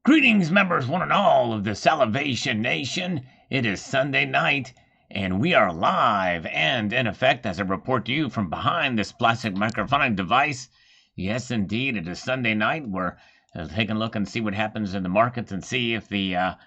Greetings, members, one and all of the Salivation Nation. It is Sunday night, and we are live and in effect as I report to you from behind this plastic microphonic device. Yes, indeed, it is Sunday night. We're taking a look and see what happens in the markets and see if the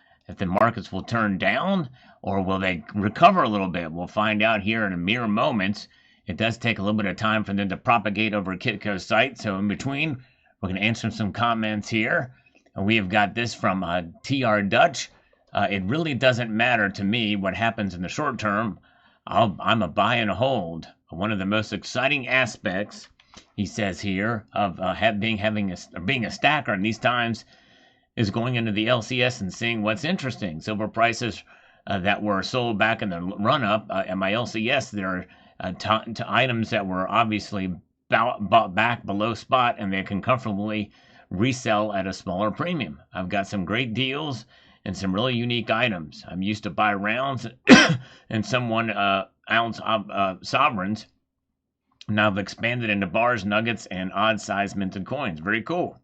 markets will turn down or will they recover a little bit. We'll find out here in a mere moments. It does take a little bit of time for them to propagate over Kitco's site, so in between, we're going to answer some comments here. We have got this from TR Dutch. It really doesn't matter to me what happens in the short term. I'm a buy and hold. One of the most exciting aspects, he says here, of being a stacker in these times is going into the LCS and seeing what's interesting. Silver prices that were sold back in the run-up at my LCS, there are items that were obviously bought back below spot, and they can comfortably resell at a smaller premium. I've got some great deals and some really unique items. I'm used to buy rounds and some 1 ounce sovereigns. Now I've expanded into bars, nuggets, and odd size minted coins. Very cool.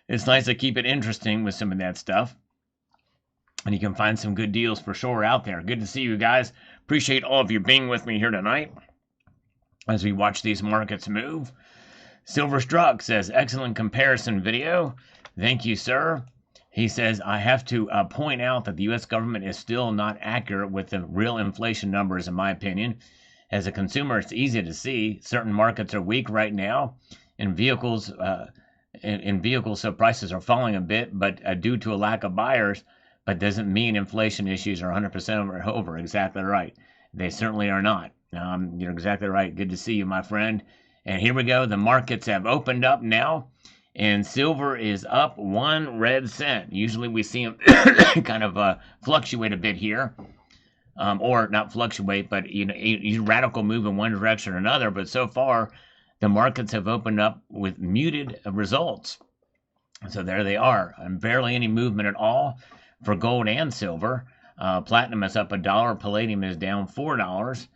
It's nice to keep it interesting with some of that stuff. And you can find some good deals for sure out there. Good to see you guys. Appreciate all of you being with me here tonight as we watch these markets move. Silverstruck says, excellent comparison video. Thank you, sir. He says, I have to point out that the U.S. government is still not accurate with the real inflation numbers, in my opinion. As a consumer, it's easy to see. Certain markets are weak right now. In vehicles, so prices are falling a bit, but due to a lack of buyers, but doesn't mean inflation issues are 100% over. Exactly right. They certainly are not. You're exactly right. Good to see you, my friend. And here we go. The markets have opened up now, and silver is up 1 red cent. Usually we see them kind of fluctuate a bit here, or not fluctuate, but you radical move in one direction or another. But so far, the markets have opened up with muted results. So there they are, and barely any movement at all for gold and silver. Platinum is up $1. Palladium is down $4.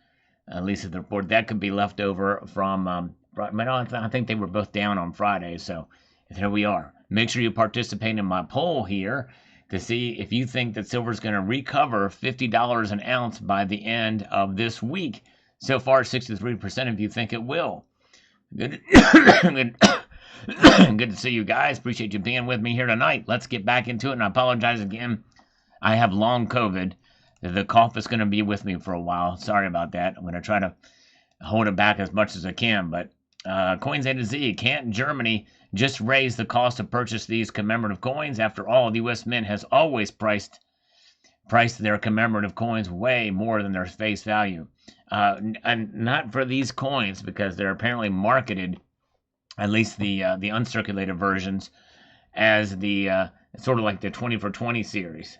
At least at the report. That could be left over from I think they were both down on Friday, so here we are. Make sure you participate in my poll here to see if you think that silver is going to recover $50 an ounce by the end of this week. So far, 63% of you think it will. Good, good, good to see you guys. Appreciate you being with me here tonight. Let's get back into it, and I apologize again. I have long COVID. The cough is going to be with me for a while. Sorry about that. I'm going to try to hold it back as much as I can, but Coins A to Z, can't Germany just raise the cost to purchase these commemorative coins? After all, the U.S. Mint has always priced their commemorative coins way more than their face value. And not for these coins, because they're apparently marketed, at least the uncirculated versions, as the sort of like the 20 for 20 series,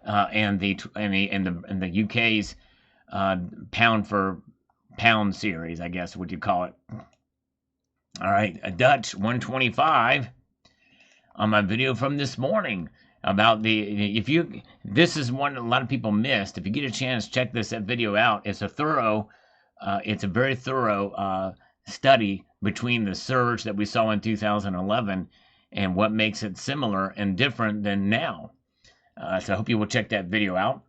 and the UK's pound for pound series, I guess, what you call it. All right, a Dutch 125 on my video from this morning about this is one a lot of people missed. If you get a chance, check this video out. It's a very thorough study between the surge that we saw in 2011 and what makes it similar and different than now. So I hope you will check that video out.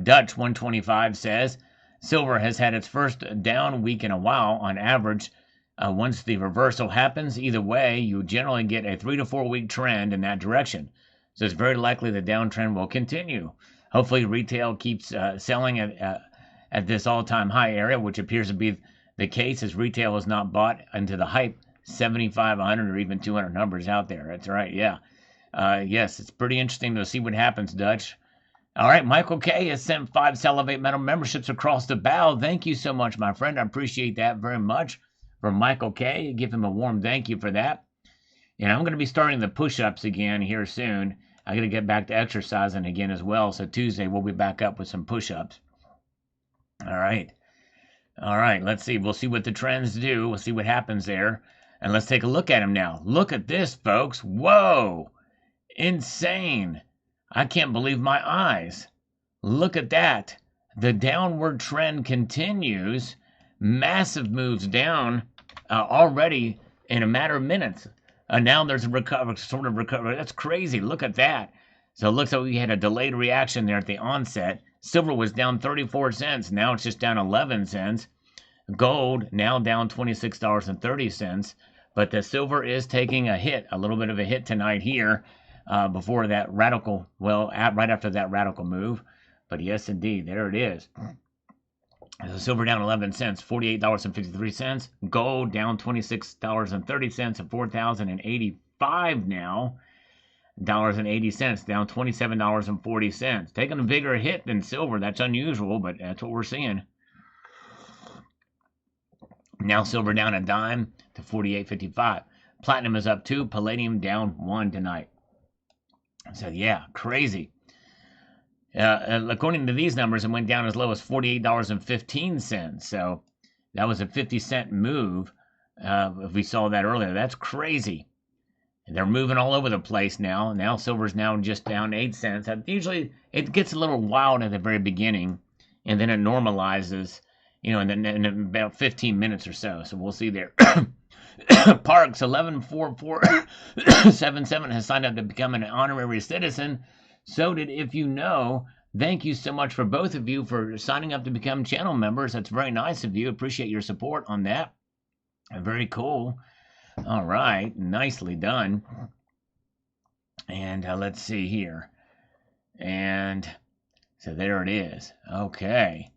Dutch 125 says, silver has had its first down week in a while. On average, once the reversal happens, either way, you generally get a 3 to 4 week trend in that direction. So it's very likely the downtrend will continue. Hopefully, retail keeps selling at this all-time high area, which appears to be the case as retail is not bought into the hype 75, 100, or even 200 numbers out there. That's right, yeah. Yes, it's pretty interesting to see what happens, Dutch. All right, Michael K. has sent 5 Salivate Metal memberships across the bow. Thank you so much, my friend. I appreciate that very much. From Michael K., give him a warm thank you for that. And I'm going to be starting the push-ups again here soon. I got to get back to exercising again as well. So Tuesday, we'll be back up with some push-ups. All right. Let's see. We'll see what the trends do. We'll see what happens there. And let's take a look at them now. Look at this, folks. Whoa. Insane. I can't believe my eyes. Look at that. The downward trend continues. Massive moves down already in a matter of minutes. Now there's a recovery, sort of recovery. That's crazy. Look at that. So it looks like we had a delayed reaction there at the onset. Silver was down 34 cents. Now it's just down 11 cents. Gold now down $26.30. But the silver is taking a hit, a little bit of a hit tonight here before that radical, right after that radical move. But yes, indeed, there it is. So silver down 11 cents, $48.53. Gold down $26.30 at 4,085 now. $80, down $27.40. Taking a bigger hit than silver. That's unusual, but that's what we're seeing. Now silver down a dime to 48.55. Platinum is up 2. Palladium down 1 tonight. So yeah, crazy. According to these numbers, it went down as low as $48.15. So that was a 50-cent move. If we saw that earlier, that's crazy. They're moving all over the place now. Now silver's now just down 8 cents. Usually it gets a little wild at the very beginning, and then it normalizes, in about 15 minutes or so. So we'll see there. Parks 114477 has signed up to become an honorary citizen. So did If You Know. Thank you so much for both of you for signing up to become channel members. That's very nice of you. Appreciate your support on that. Very cool. All right. Nicely done. And let's see here. And so there it is. Okay.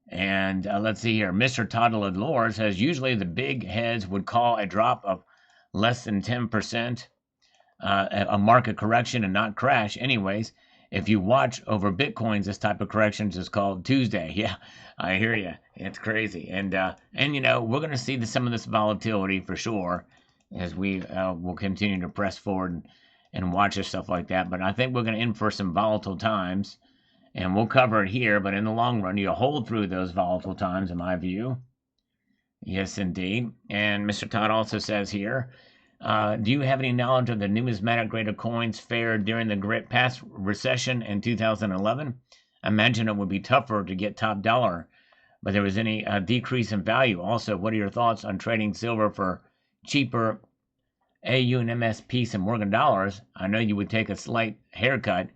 And let's see here. Mr. Toddle of Lore says usually the big heads would call a drop of less than 10% a market correction and not crash. Anyways, if you watch over Bitcoins, this type of corrections is called Tuesday. Yeah, I hear you. It's crazy. And we're going to see some of this volatility for sure as we will continue to press forward and watch this stuff like that. But I think we're going to end for some volatile times. And we'll cover it here, but in the long run, you hold through those volatile times, in my view. Yes, indeed. And Mr. Todd also says here, do you have any knowledge of the numismatic grade of coins fared during the past recession in 2011? I imagine it would be tougher to get top dollar, but there was any decrease in value. Also, what are your thoughts on trading silver for cheaper AU and MS piece and Morgan dollars? I know you would take a slight haircut,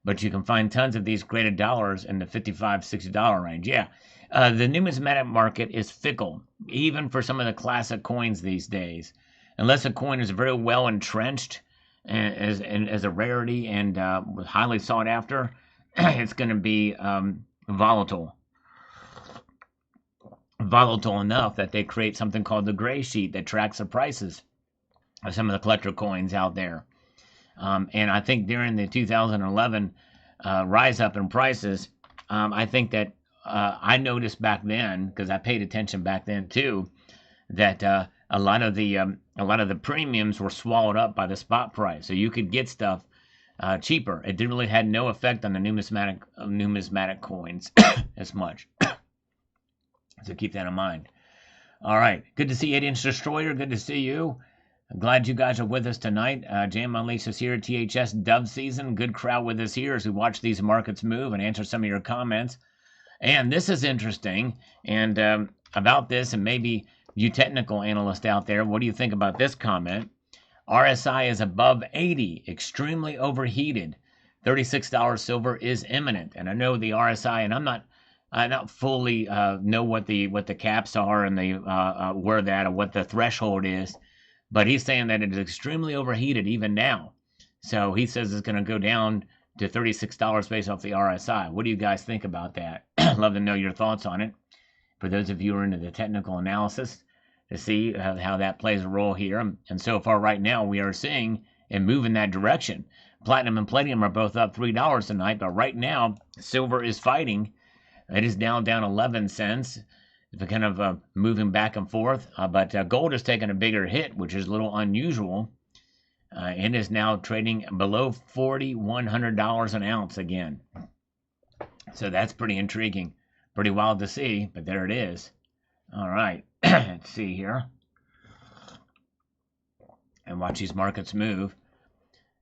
but you can find tons of these graded dollars in the $55, $60 range. Yeah, the numismatic market is fickle, even for some of the classic coins these days. Unless a coin is very well entrenched as a rarity and highly sought after, it's going to be volatile. Volatile enough that they create something called the gray sheet that tracks the prices of some of the collector coins out there. And I think during the 2011 rise up in prices, I think that I noticed back then, because I paid attention back then too, that a lot of the premiums were swallowed up by the spot price, so you could get stuff cheaper. It didn't really had no effect on the numismatic coins as much. So keep that in mind. All right, good to see 8-inch Destroyer. Good to see you. I'm glad you guys are with us tonight. Jam Unleashed is here. THS Dove Season. Good crowd with us here as we watch these markets move and answer some of your comments. And this is interesting. And about this, and maybe you technical analyst out there, what do you think about this comment? RSI is above 80, extremely overheated. $36 silver is imminent. And I know the RSI, and I not fully know what the caps are and what the threshold is. But he's saying that it is extremely overheated even now. So he says it's going to go down to $36 based off the RSI. What do you guys think about that? Love to know your thoughts on it. For those of you who are into the technical analysis, to see how that plays a role here. And so far right now, we are seeing it move in that direction. Platinum and palladium are both up $3 tonight. But right now, silver is fighting. It is down 11 cents. It's kind of moving back and forth. But gold has taken a bigger hit, which is a little unusual. It is now trading below $4,100 an ounce again. So that's pretty intriguing. Pretty wild to see, but there it is. All right. Let's see here. And watch these markets move.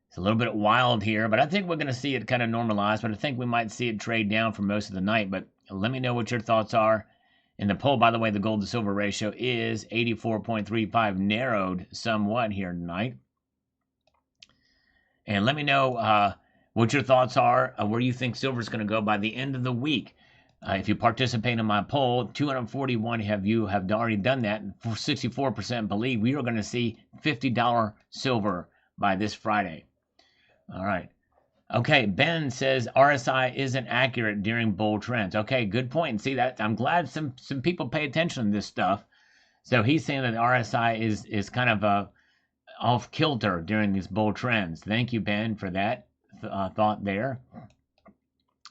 It's a little bit wild here, but I think we're going to see it kind of normalize. But I think we might see it trade down for most of the night. But let me know what your thoughts are. In the poll, by the way, the gold to silver ratio is 84.35, narrowed somewhat here tonight. And let me know what your thoughts are, where you think silver is going to go by the end of the week. If you participate in my poll, 241 of you have already done that. 64% believe we are going to see $50 silver by this Friday. All right. Okay, Ben says RSI isn't accurate during bull trends. Okay, good point. See that? I'm glad some people pay attention to this stuff. So he's saying that the RSI is kind of off kilter during these bull trends. Thank you, Ben, for that thought there.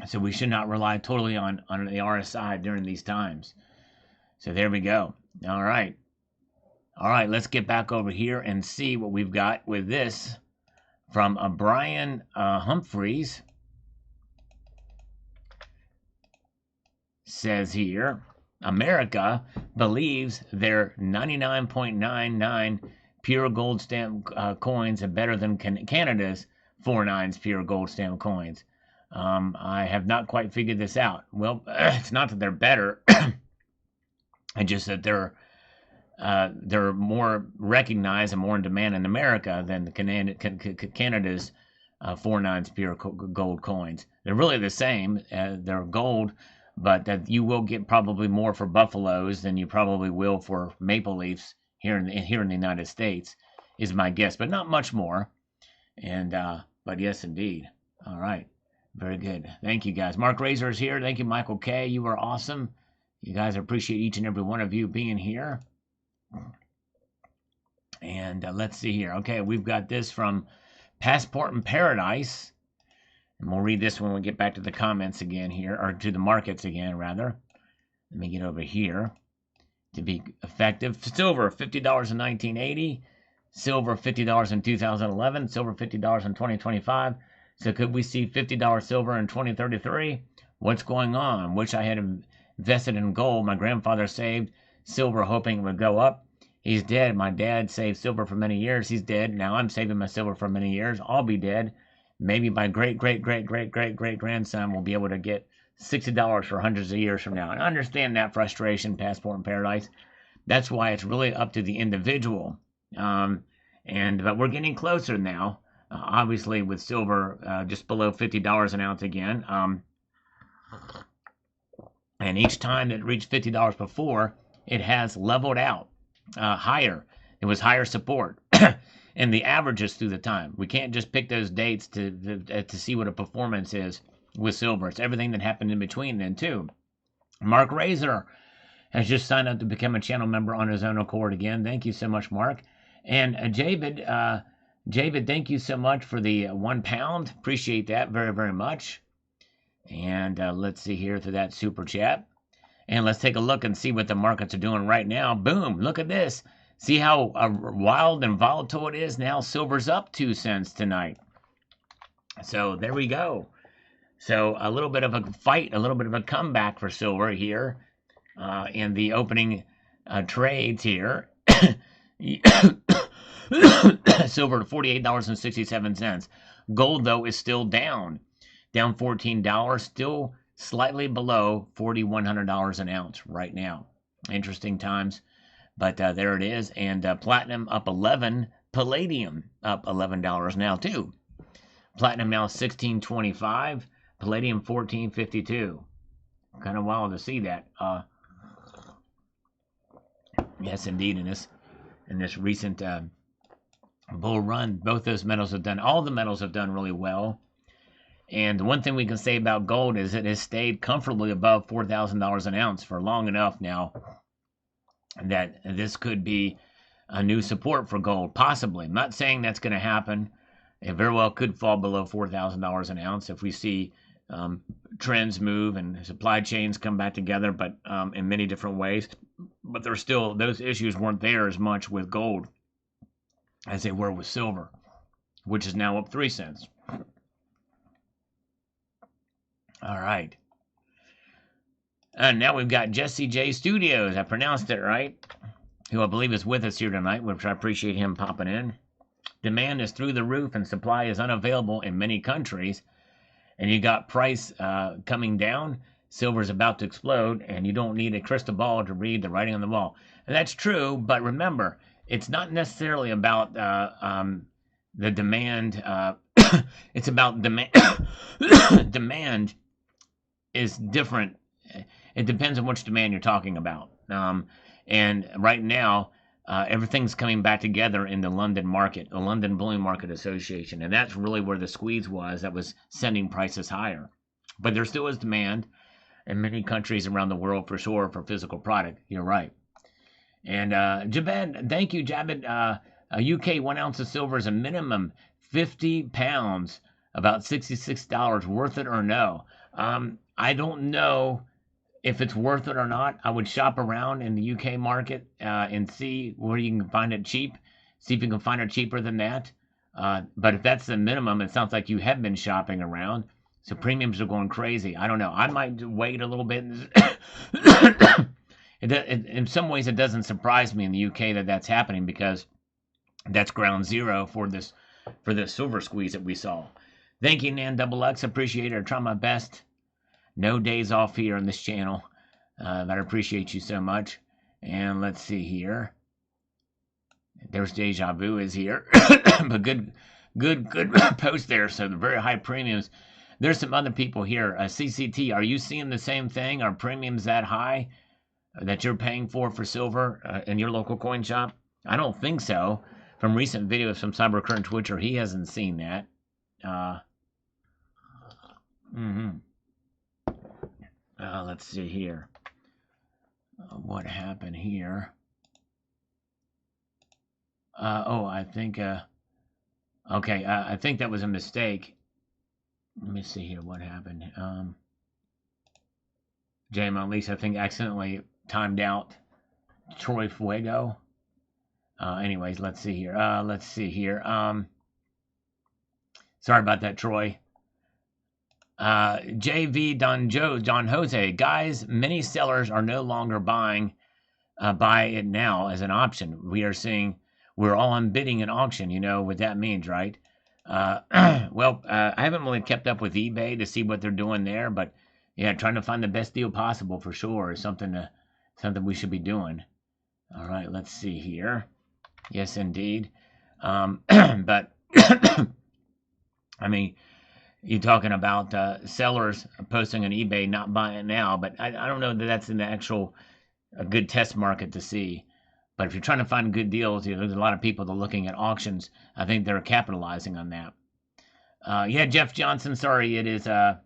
So we should not rely totally on the RSI during these times. So there we go. All right. All right, let's get back over here and see what we've got with this from Brian Humphreys. Says here, America believes their 99.99 pure gold stamp coins are better than Canada's 49s pure gold stamp coins. I have not quite figured this out. Well, it's not that they're better. It's just that they're more recognized and more in demand in America than Canada's 49s pure gold coins. They're really the same. They're gold, but that you will get probably more for buffaloes than you probably will for maple leafs here in the United States, is my guess, but not much more. And but yes, indeed. All right, very good. Thank you, guys. Mark Razor is here. Thank you, Michael K. You are awesome. You guys, appreciate each and every one of you being here. And let's see here. Okay, we've got this from Passport in Paradise. And we'll read this when we get back to the comments again here, or to the markets again, rather. Let me get over here to be effective. Silver, $50 in 1980. Silver, $50 in 2011. Silver, $50 in 2025. So could we see $50 silver in 2033? What's going on? Wish I had invested in gold. My grandfather saved silver hoping it would go up. He's dead. My dad saved silver for many years. He's dead. Now I'm saving my silver for many years. I'll be dead. Maybe my great-great-great-great-great-great-grandson will be able to get $60 for hundreds of years from now. And I understand that frustration, Passport in Paradise. That's why it's really up to the individual. But we're getting closer now. Obviously, with silver just below $50 an ounce again. And each time it reached $50 before, it has leveled out higher. It was higher support. And the averages through the time. We can't just pick those dates to see what a performance is with silver. It's everything that happened in between then, too. Mark Razor has just signed up to become a channel member on his own accord again. Thank you so much, Mark. And Javid, thank you so much for the £1. Appreciate that very, very much. And let's see here through that super chat. And let's take a look and see what the markets are doing right now. Boom, look at this. See how wild and volatile it is? Now silver's up 2 cents tonight. So there we go. So a little bit of a fight, a little bit of a comeback for silver here in the opening trades here. Silver to $48.67. Gold, though, is still down $14, still slightly below $4,100 an ounce right now. Interesting times, but there it is. And platinum up 11, palladium up $11 now too. Platinum now $16.25, palladium $14.52. Kind of wild to see that. Yes, indeed. In this recent bull run, both those metals have done. All the metals have done really well. And the one thing we can say about gold is it has stayed comfortably above $4,000 an ounce for long enough now that this could be a new support for gold, possibly. I'm not saying that's going to happen. It very well could fall below $4,000 an ounce if we see trends move and supply chains come back together, but in many different ways. But there's still, those issues weren't there as much with gold as they were with silver, which is now up 3 cents. All right. And now we've got Jesse J Studios. I pronounced it right. Who I believe is with us here tonight, which I appreciate him popping in. Demand is through the roof and supply is unavailable in many countries. And you got price coming down. Silver's about to explode, and you don't need a crystal ball to read the writing on the wall. And that's true, but remember, it's not necessarily about the demand it's about demand. Demand is different. It depends on which demand you're talking about. And right now, everything's coming back together in the London market, the London Bullion Market Association, and that's really where the squeeze was. That was sending prices higher. But there still is demand in many countries around the world for sure for physical product. You're right. And Jabed, thank you, Jabed. A UK 1 ounce of silver is a minimum 50 pounds, about $66. Worth it or no? I don't know if it's worth it or not. I would shop around in the UK market and see where you can find it cheap. See if you can find it cheaper than that. But if that's the minimum, it sounds like you have been shopping around. So premiums are going crazy. I don't know. I might wait a little bit. In some ways, it doesn't surprise me in the UK that that's happening because that's ground zero for this silver squeeze that we saw. Thank you, Nan Double X. Appreciate it. I try my best. No days off here on this channel. But I appreciate you so much. And let's see here. There's Deja Vu is here. But good post there. So the very high premiums. There's some other people here. CCT, are you seeing the same thing? Are premiums that high that you're paying for silver in your local coin shop? I don't think so. From recent videos from Cybercurrent Twitcher, he hasn't seen that. Let's see here. What happened here? I think, okay, I think that was a mistake. Let me see here what happened. Jam at least I think accidentally timed out Troy Fuego. Anyways, let's see here. Sorry about that, Troy. JV John Jose. Guys, many sellers are no longer buying buy it now as an option. We're all on bidding and auction, you know what that means, right? I haven't really kept up with eBay to see what they're doing there, but yeah, trying to find the best deal possible for sure is something we should be doing. All right, let's see here. Yes, indeed. But I mean, you're talking about sellers posting on eBay not buying now, but I don't know that that's an actual a good test market to see. But if you're trying to find good deals, there's a lot of people that are looking at auctions. I think they're capitalizing on that. Yeah, Jeff Johnson. Sorry, it is long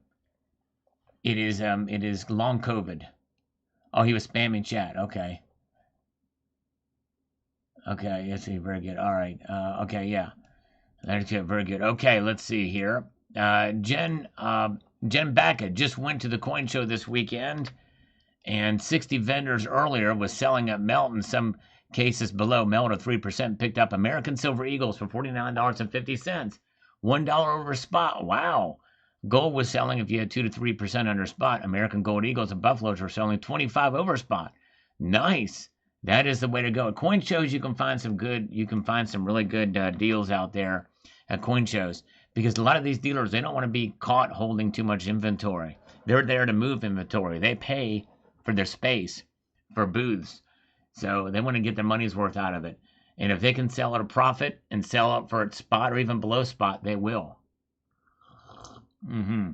COVID. Oh, he was spamming chat. Okay. Yes, very good. All right. Okay, yeah. That's good. Very good. Okay, let's see here. Jen Backett just went to the coin show this weekend, and 60 vendors earlier was selling at melt in some cases below melt of 3%. Picked up American Silver Eagles for $49.50, $1 over spot. Wow. Gold was selling if you had 2 to 3% under spot. American Gold Eagles and Buffaloes were selling 25 over spot. Nice. That is the way to go. At coin shows, you can find some really good deals out there at coin shows, because a lot of these dealers, they don't want to be caught holding too much inventory. They're there to move inventory. They pay for their space for booths, so they want to get their money's worth out of it. And if they can sell at a profit and sell it for its spot or even below spot, they will. All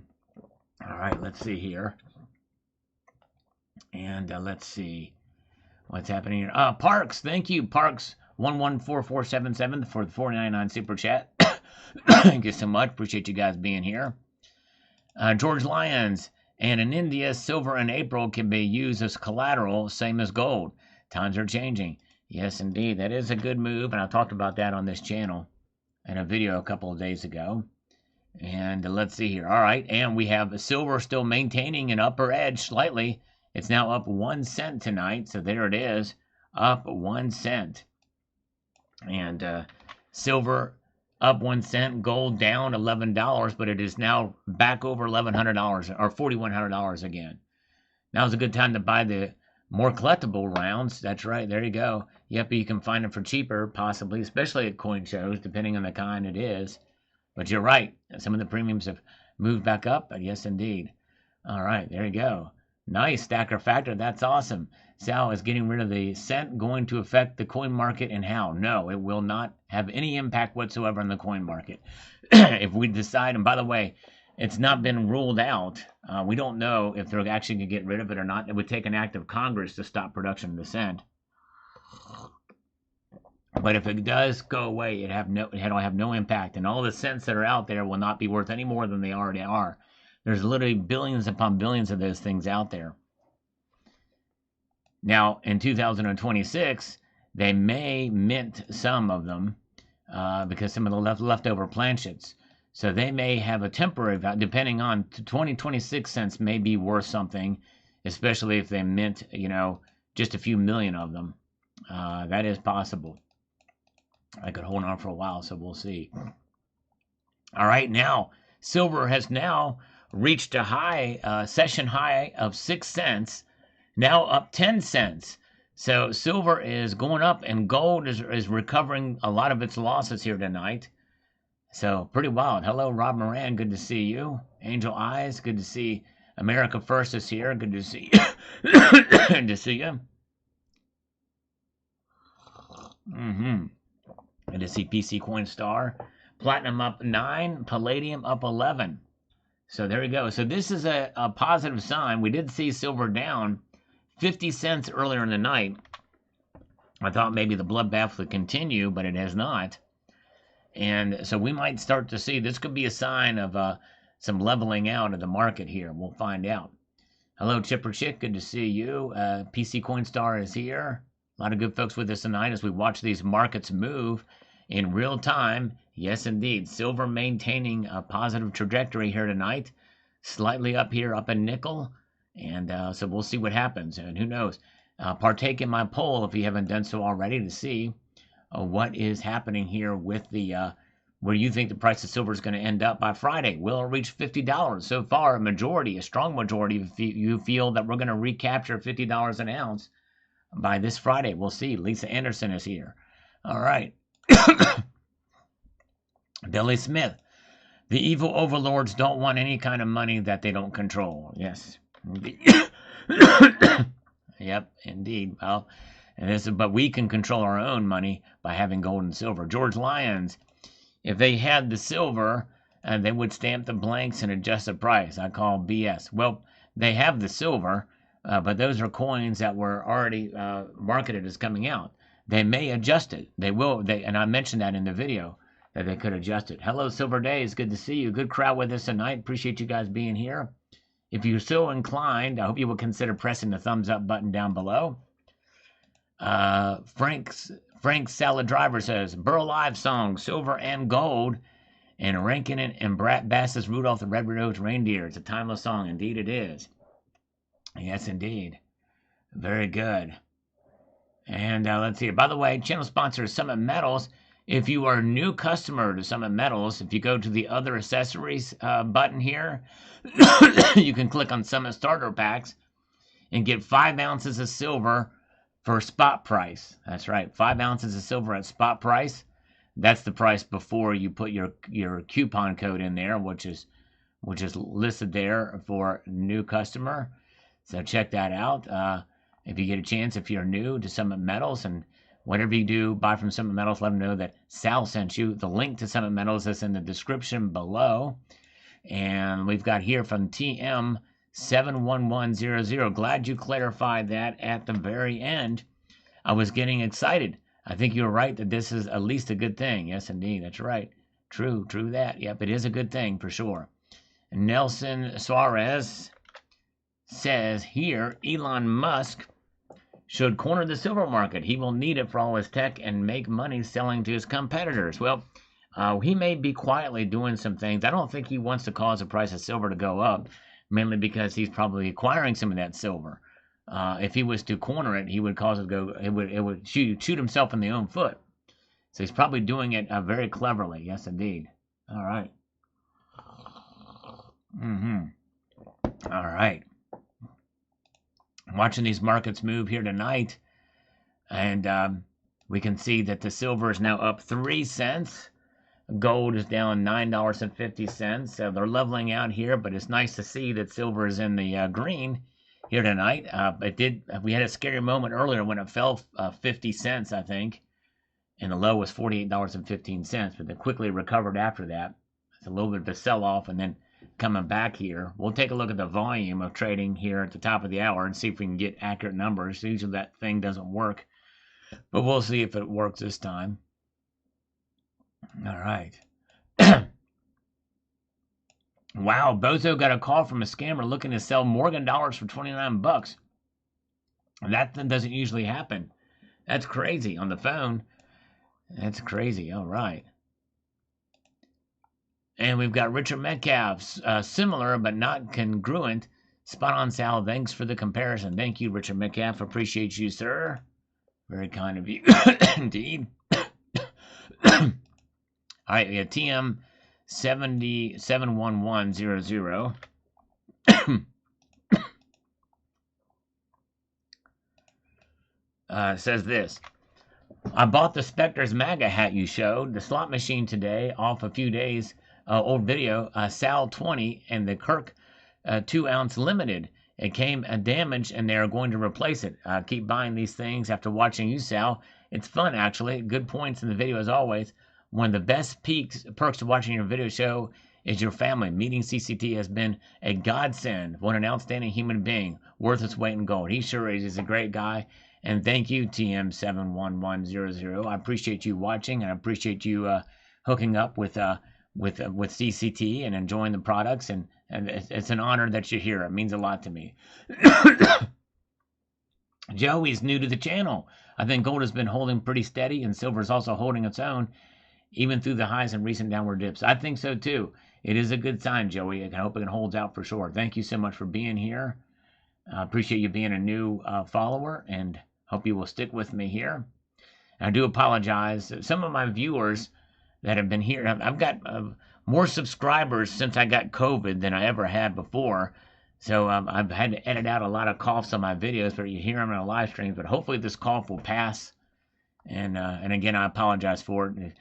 right, let's see here. And let's see what's happening here. Parks, thank you, Parks 114477 for the $4.99 super chat. Thank you so much. Appreciate you guys being here. George Lyons, and in India, silver in April can be used as collateral, same as gold. Times are changing. Yes, indeed. That is a good move, and I talked about that on this channel in a video a couple of days ago. And let's see here. All right, and we have silver still maintaining an upper edge slightly. It's now up 1 cent tonight, so there it is, up 1 cent. And silver up 1 cent, gold down $11, but it is now back over $1,100 or $4,100 again. Now's a good time to buy the more collectible rounds. That's right, there you go. Yep, you can find them for cheaper, possibly, especially at coin shows, depending on the kind it is. But you're right, some of the premiums have moved back up, but yes, indeed. All right, there you go. Nice, stacker factor. That's awesome. Sal, is getting rid of the cent going to affect the coin market and how? No, it will not have any impact whatsoever on the coin market. If we decide, and by the way, it's not been ruled out. We don't know if they're actually going to get rid of it or not. It would take an act of Congress to stop production of the cent. But if it does go away, it'll have no impact, and all the cents that are out there will not be worth any more than they already are. There's literally billions upon billions of those things out there. Now, in 2026, they may mint some of them because some of the leftover planchets. So they may have a temporary value, depending on 2026 cents may be worth something, especially if they mint, just a few million of them. That is possible. I could hold on for a while, so we'll see. All right, now silver has now reached a high, session high of 6 cents, now up 10 cents. So silver is going up, and gold is recovering a lot of its losses here tonight. So pretty wild. Hello, Rob Moran. Good to see you. Angel Eyes. Good to see. America First is here. Good to see you. Good to see you. Good to see PC Coinstar. Platinum up 9. Palladium up 11. So there we go. So this is a positive sign. We did see silver down 50 cents earlier in the night. I thought maybe the bloodbath would continue, but it has not. And so we might start to see, this could be a sign of some leveling out of the market here. We'll find out. Hello, Chipper Chick. Good to see you. PC Coinstar is here. A lot of good folks with us tonight as we watch these markets move in real time. Yes, indeed. Silver maintaining a positive trajectory here tonight. Slightly up here, up in nickel. And so we'll see what happens. And who knows? Partake in my poll if you haven't done so already to see what is happening here with the where you think the price of silver is going to end up by Friday. Will it reach $50? So far, a strong majority, you feel that we're going to recapture $50 an ounce by this Friday. We'll see. Lisa Anderson is here. All right. Billy Smith. The evil overlords don't want any kind of money that they don't control. Yes. Yep, indeed. Well, but we can control our own money by having gold and silver. George Lyons, if they had the silver, they would stamp the blanks and adjust the price. I call BS. Well, they have the silver, but those are coins that were already marketed as coming out. They may adjust it. They will. And I mentioned that in the video that they could adjust it. Hello, Silver Days. Good to see you. Good crowd with us tonight. Appreciate you guys being here. If you're so inclined, I hope you will consider pressing the thumbs up button down below. Frank Salad Driver says, Burl Live song, Silver and Gold, and Rankin and Brat Bass's Rudolph the Red-Nosed Reindeer. It's a timeless song. Indeed it is. Yes, indeed. Very good. And let's see. By the way, channel sponsor is Summit Metals. If you are a new customer to Summit Metals, if you go to the other accessories button here, you can click on Summit Starter Packs and get 5 ounces of silver for spot price. That's right, 5 ounces of silver at spot price. That's the price before you put your coupon code in there, which is listed there for new customer. So check that out. If you get a chance, if you're new to Summit Metals, and whatever you do, buy from Summit Metals, let them know that Sal sent you. The link to Summit Metals is in the description below. And we've got here from TM71100. Glad you clarified that at the very end. I was getting excited. I think you're right that this is at least a good thing. Yes, indeed. That's right. True that. Yep, it is a good thing for sure. Nelson Suarez says here, Elon Musk should corner the silver market. He will need it for all his tech and make money selling to his competitors. Well, he may be quietly doing some things. I don't think he wants to cause the price of silver to go up, mainly because he's probably acquiring some of that silver. If he was to corner it, he would cause it to go. It would shoot himself in the own foot. So he's probably doing it very cleverly. Yes, indeed. All right. All right. Watching these markets move here tonight, and we can see that the silver is now up 3 cents. Gold is down $9.50. So they're leveling out here, but it's nice to see that silver is in the green here tonight. We had a scary moment earlier when it fell 50 cents, I think, and the low was $48.15, but then quickly recovered after that. It's a little bit of a sell-off, and then coming back here. We'll take a look at the volume of trading here at the top of the hour and see if we can get accurate numbers. Usually that thing doesn't work, but we'll see if it works this time. All right. Wow, Bozo got a call from a scammer looking to sell Morgan dollars for 29 bucks. That doesn't usually happen. That's crazy on the phone. That's crazy. All right. And we've got Richard Metcalf's similar but not congruent. Spot on, Sal. Thanks for the comparison. Thank you, Richard Metcalf. Appreciate you, sir. Very kind of you. Indeed. All right, we have TM 71100. Says this. I bought the Spectre's MAGA hat you showed, the slot machine today, off a few days old video, Sal 20 and the Kirk 2-ounce limited. It came damaged and they are going to replace it. Keep buying these things after watching you, Sal. It's fun, actually. Good points in the video as always. One of the best perks of watching your video show is your family. Meeting CCT has been a godsend. What an outstanding human being. Worth its weight in gold. He sure is. He's a great guy. And thank you, TM71100. I appreciate you watching, and I appreciate you hooking up with CCT and enjoying the products. And it's an honor that you're here. It means a lot to me. Joey's new to the channel. I think gold has been holding pretty steady, and silver is also holding its own, even through the highs and recent downward dips. I think so too. It is a good sign, Joey. I hope it holds out for sure. Thank you so much for being here. I appreciate you being a new follower, and hope you will stick with me here. And I do apologize. Some of my viewers that have been here, I've got more subscribers since I got COVID than I ever had before. So I've had to edit out a lot of coughs on my videos, but you hear them in a live stream. But hopefully this cough will pass. And again, I apologize for it.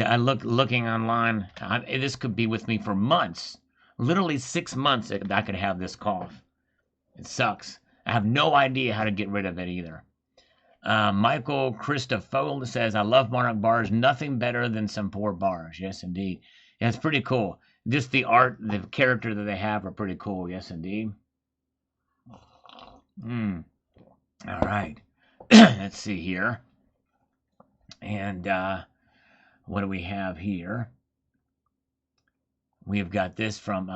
I looking online. This could be with me for months, literally 6 months. I could have this cough. It sucks. I have no idea how to get rid of it either. Michael Christopher says, I love Monarch bars. Nothing better than some poor bars. Yes, indeed. Yeah, it's pretty cool. Just the art, the character that they have are pretty cool. Yes, indeed. All right. Let's see here. And what do we have here? We've got this from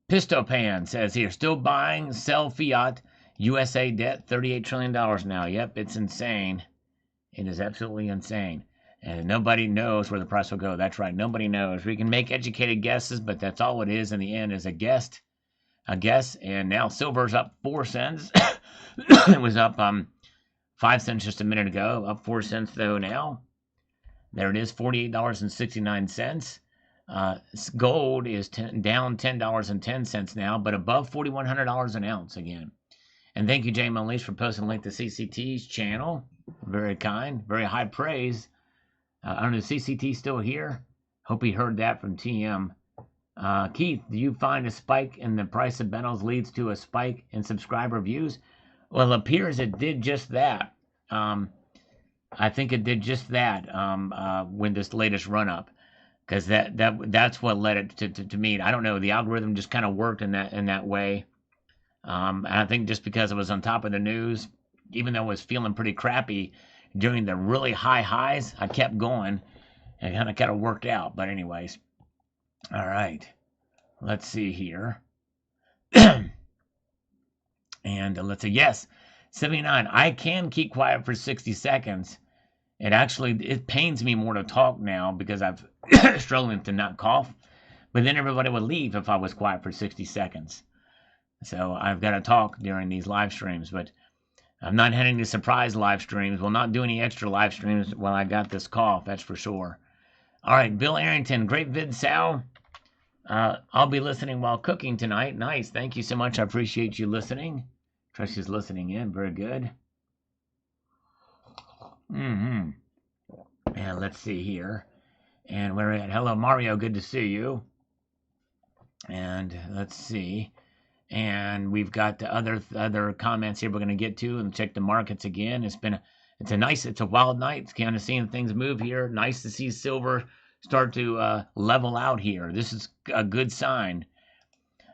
Pistopan says here, still buying, sell fiat, USA debt, $38 trillion now. Yep, it's insane. It is absolutely insane. And nobody knows where the price will go. That's right. Nobody knows. We can make educated guesses, but that's all it is in the end is a guess. And now silver's up 4 cents. It was up 5 cents just a minute ago. Up 4 cents though now. There it is, $48.69. Gold is down $10.10 now, but above $4,100 an ounce again. And thank you, Jay Monlease, for posting a link to CCT's channel. Very kind, very high praise. I don't know, is CCT still here? Hope he heard that from TM. Keith, do you find a spike in the price of metals leads to a spike in subscriber views? Well, it appears it did just that. I think it did just that when this latest run-up. Because that's what led it to me. I don't know. The algorithm just kind of worked in that way. And I think just because it was on top of the news, even though I was feeling pretty crappy during the really high highs, I kept going and kind of worked out. But anyways, all right. Let's see here. And let's see. Yes, 79. I can keep quiet for 60 seconds. It pains me more to talk now because I've struggling to not cough. But then everybody would leave if I was quiet for 60 seconds. So I've got to talk during these live streams. But I'm not having any surprise live streams. We'll not do any extra live streams while I got this cough. That's for sure. All right, Bill Arrington. Great vid, Sal. I'll be listening while cooking tonight. Nice. Thank you so much. I appreciate you listening. Trust you's listening in. Very good. And let's see here. And we're at hello Mario, good to see you. And let's see. And we've got the other comments here we're going to get to, and check the markets again. It's a wild night. It's kind of seeing things move here. Nice to see silver start to level out here. This is a good sign.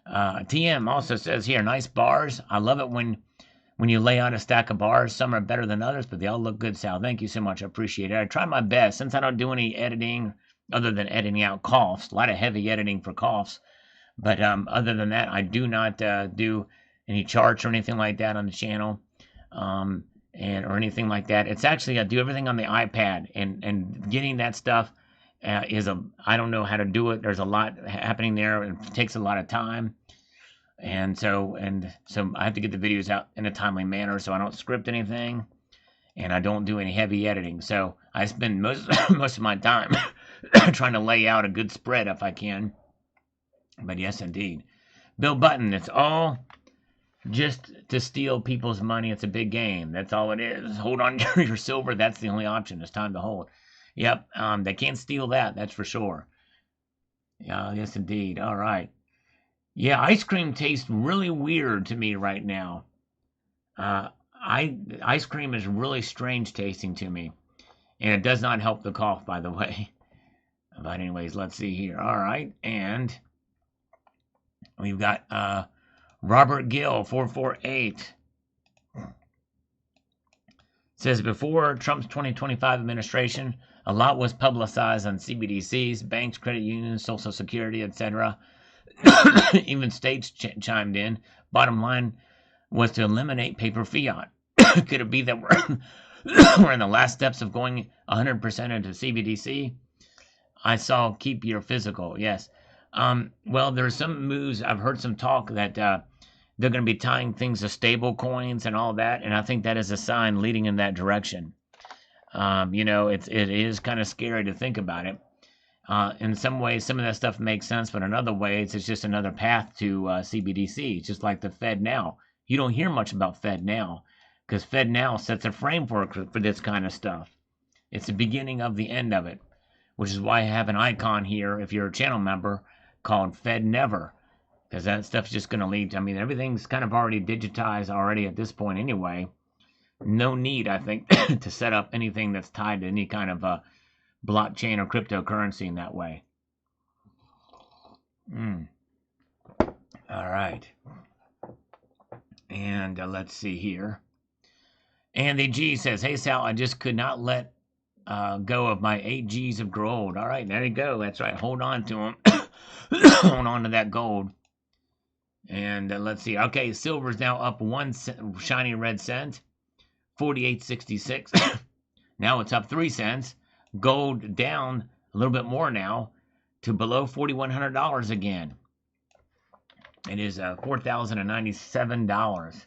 TM also says here, nice bars. I love it when you lay out a stack of bars. Some are better than others, but they all look good, Sal. Thank you so much. I appreciate it. I try my best, since I don't do any editing other than editing out coughs. A lot of heavy editing for coughs. But other than that, I do not do any charts or anything like that on the channel, or anything like that. It's actually, I do everything on the iPad, and getting that stuff I don't know how to do it. There's a lot happening there, and it takes a lot of time. And so I have to get the videos out in a timely manner, so I don't script anything, and I don't do any heavy editing. So I spend most of my time trying to lay out a good spread if I can. But yes, indeed. Bill Button, it's all just to steal people's money. It's a big game. That's all it is. Hold on to your silver. That's the only option. It's time to hold. Yep, they can't steal that. That's for sure. Yeah, yes, indeed. All right. Yeah, ice cream tastes really weird to me right now. Ice cream is really strange tasting to me. And it does not help the cough, by the way. But anyways, let's see here. All right, and we've got Robert Gill, 448. Says, before Trump's 2025 administration, a lot was publicized on CBDCs, banks, credit unions, Social Security, etc. Even states chimed in. Bottom line was to eliminate paper fiat. Could it be that we're in the last steps of going 100% into CBDC? I saw keep your physical. Yes. Well, there's some moves. I've heard some talk that they're going to be tying things to stable coins and all that, and I think that is a sign leading in that direction. It is kind of scary to think about it. In some ways, some of that stuff makes sense, but in other ways, it's just another path to CBDC. It's just like the Fed now. You don't hear much about Fed now, because Fed now sets a framework for this kind of stuff. It's the beginning of the end of it, which is why I have an icon here, if you're a channel member, called Fed Never, because that stuff's just going to lead to, everything's kind of already digitized already at this point anyway. No need, I think, to set up anything that's tied to any kind of blockchain or cryptocurrency in that way. All right. And let's see here. Andy G says, hey, Sal, I just could not let go of my 8 G's of gold. All right, there you go. That's right. Hold on to them. Hold on to that gold. And let's see. Okay, silver's now up 1 shiny red cent, 48.66. Now it's up 3 cents. Gold down a little bit more now to below $4,100 again. It is $4,097,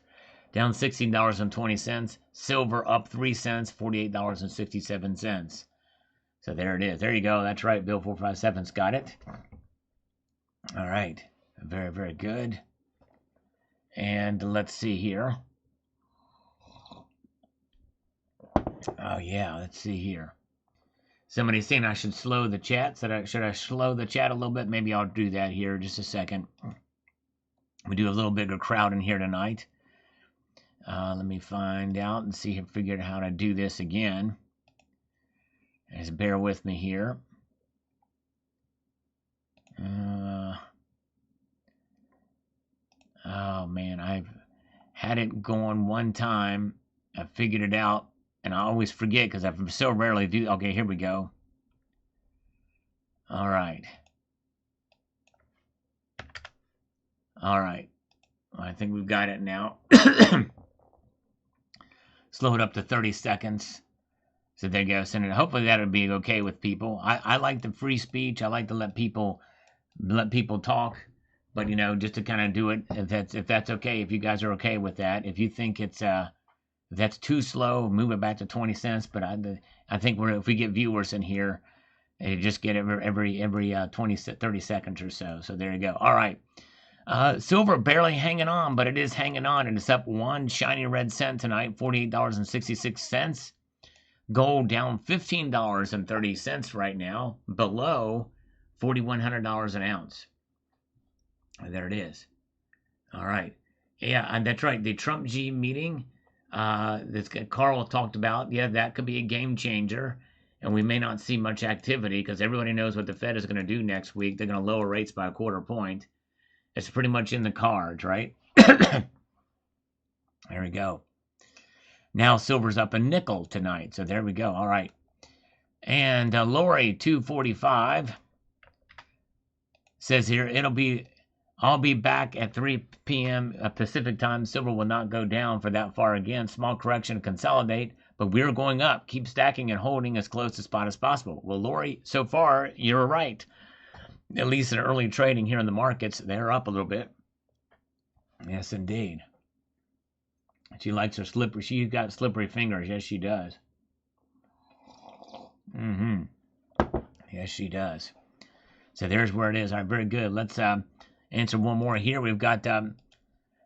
down $16.20. Silver up 3 cents, $48.67. So there it is. There you go. That's right. Bill 457's got it. All right. Very, very good. And let's see here. Oh, yeah. Let's see here. Somebody's saying I should slow the chat. Should I slow the chat a little bit? Maybe I'll do that here just a second. We do a little bigger crowd in here tonight. Let me find out and figure out how to do this again. Just bear with me here. Oh man, I've had it going one time. I figured it out, and I always forget because I so rarely do. Okay, here we go. All right. All right. I think we've got it now. Slow it up to 30 seconds. So there you go, Senator. Hopefully that'll be okay with people. I like the free speech. I like to let people talk. But just to kind of do it, if that's okay, if you guys are okay with that. If you think it's if that's too slow, move it back to 20 cents. But I think if we get viewers in here, you just get every 30 seconds or so. So there you go. All right. Silver barely hanging on, but it is hanging on, and it's up 1 shiny red cent tonight, $48.66. Gold down $15.30 right now, below $4,100 an ounce. There it is. All right. Yeah, and that's right. The Trump G meeting, this Carl talked about. Yeah, that could be a game changer, and we may not see much activity because everybody knows what the Fed is going to do next week. They're going to lower rates by a quarter point. It's pretty much in the cards, right? There we go. Now silver's up a nickel tonight, so there we go. All right. And Lori 245 says here I'll be back at 3 p.m. Pacific time. Silver will not go down for that far again. Small correction, consolidate, but we're going up. Keep stacking and holding as close to spot as possible. Well, Lori, so far you're right. At least in early trading here in the markets, they're up a little bit. Yes, indeed. She likes her slippery. She's got slippery fingers. Yes, she does. Yes, she does. So there's where it is. All right, very good. Let's answer one more here. We've got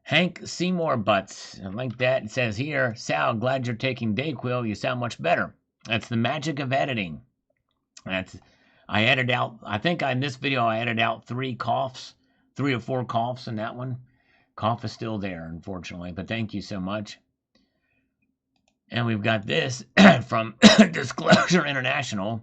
Hank Seymour Butts. I like that. It says here, Sal, glad you're taking Dayquil. You sound much better. That's the magic of editing. I edited out, I think in this video I edited out 3 or 4 coughs in that one. Cough is still there, unfortunately, but thank you so much. And we've got this from Disclosure International.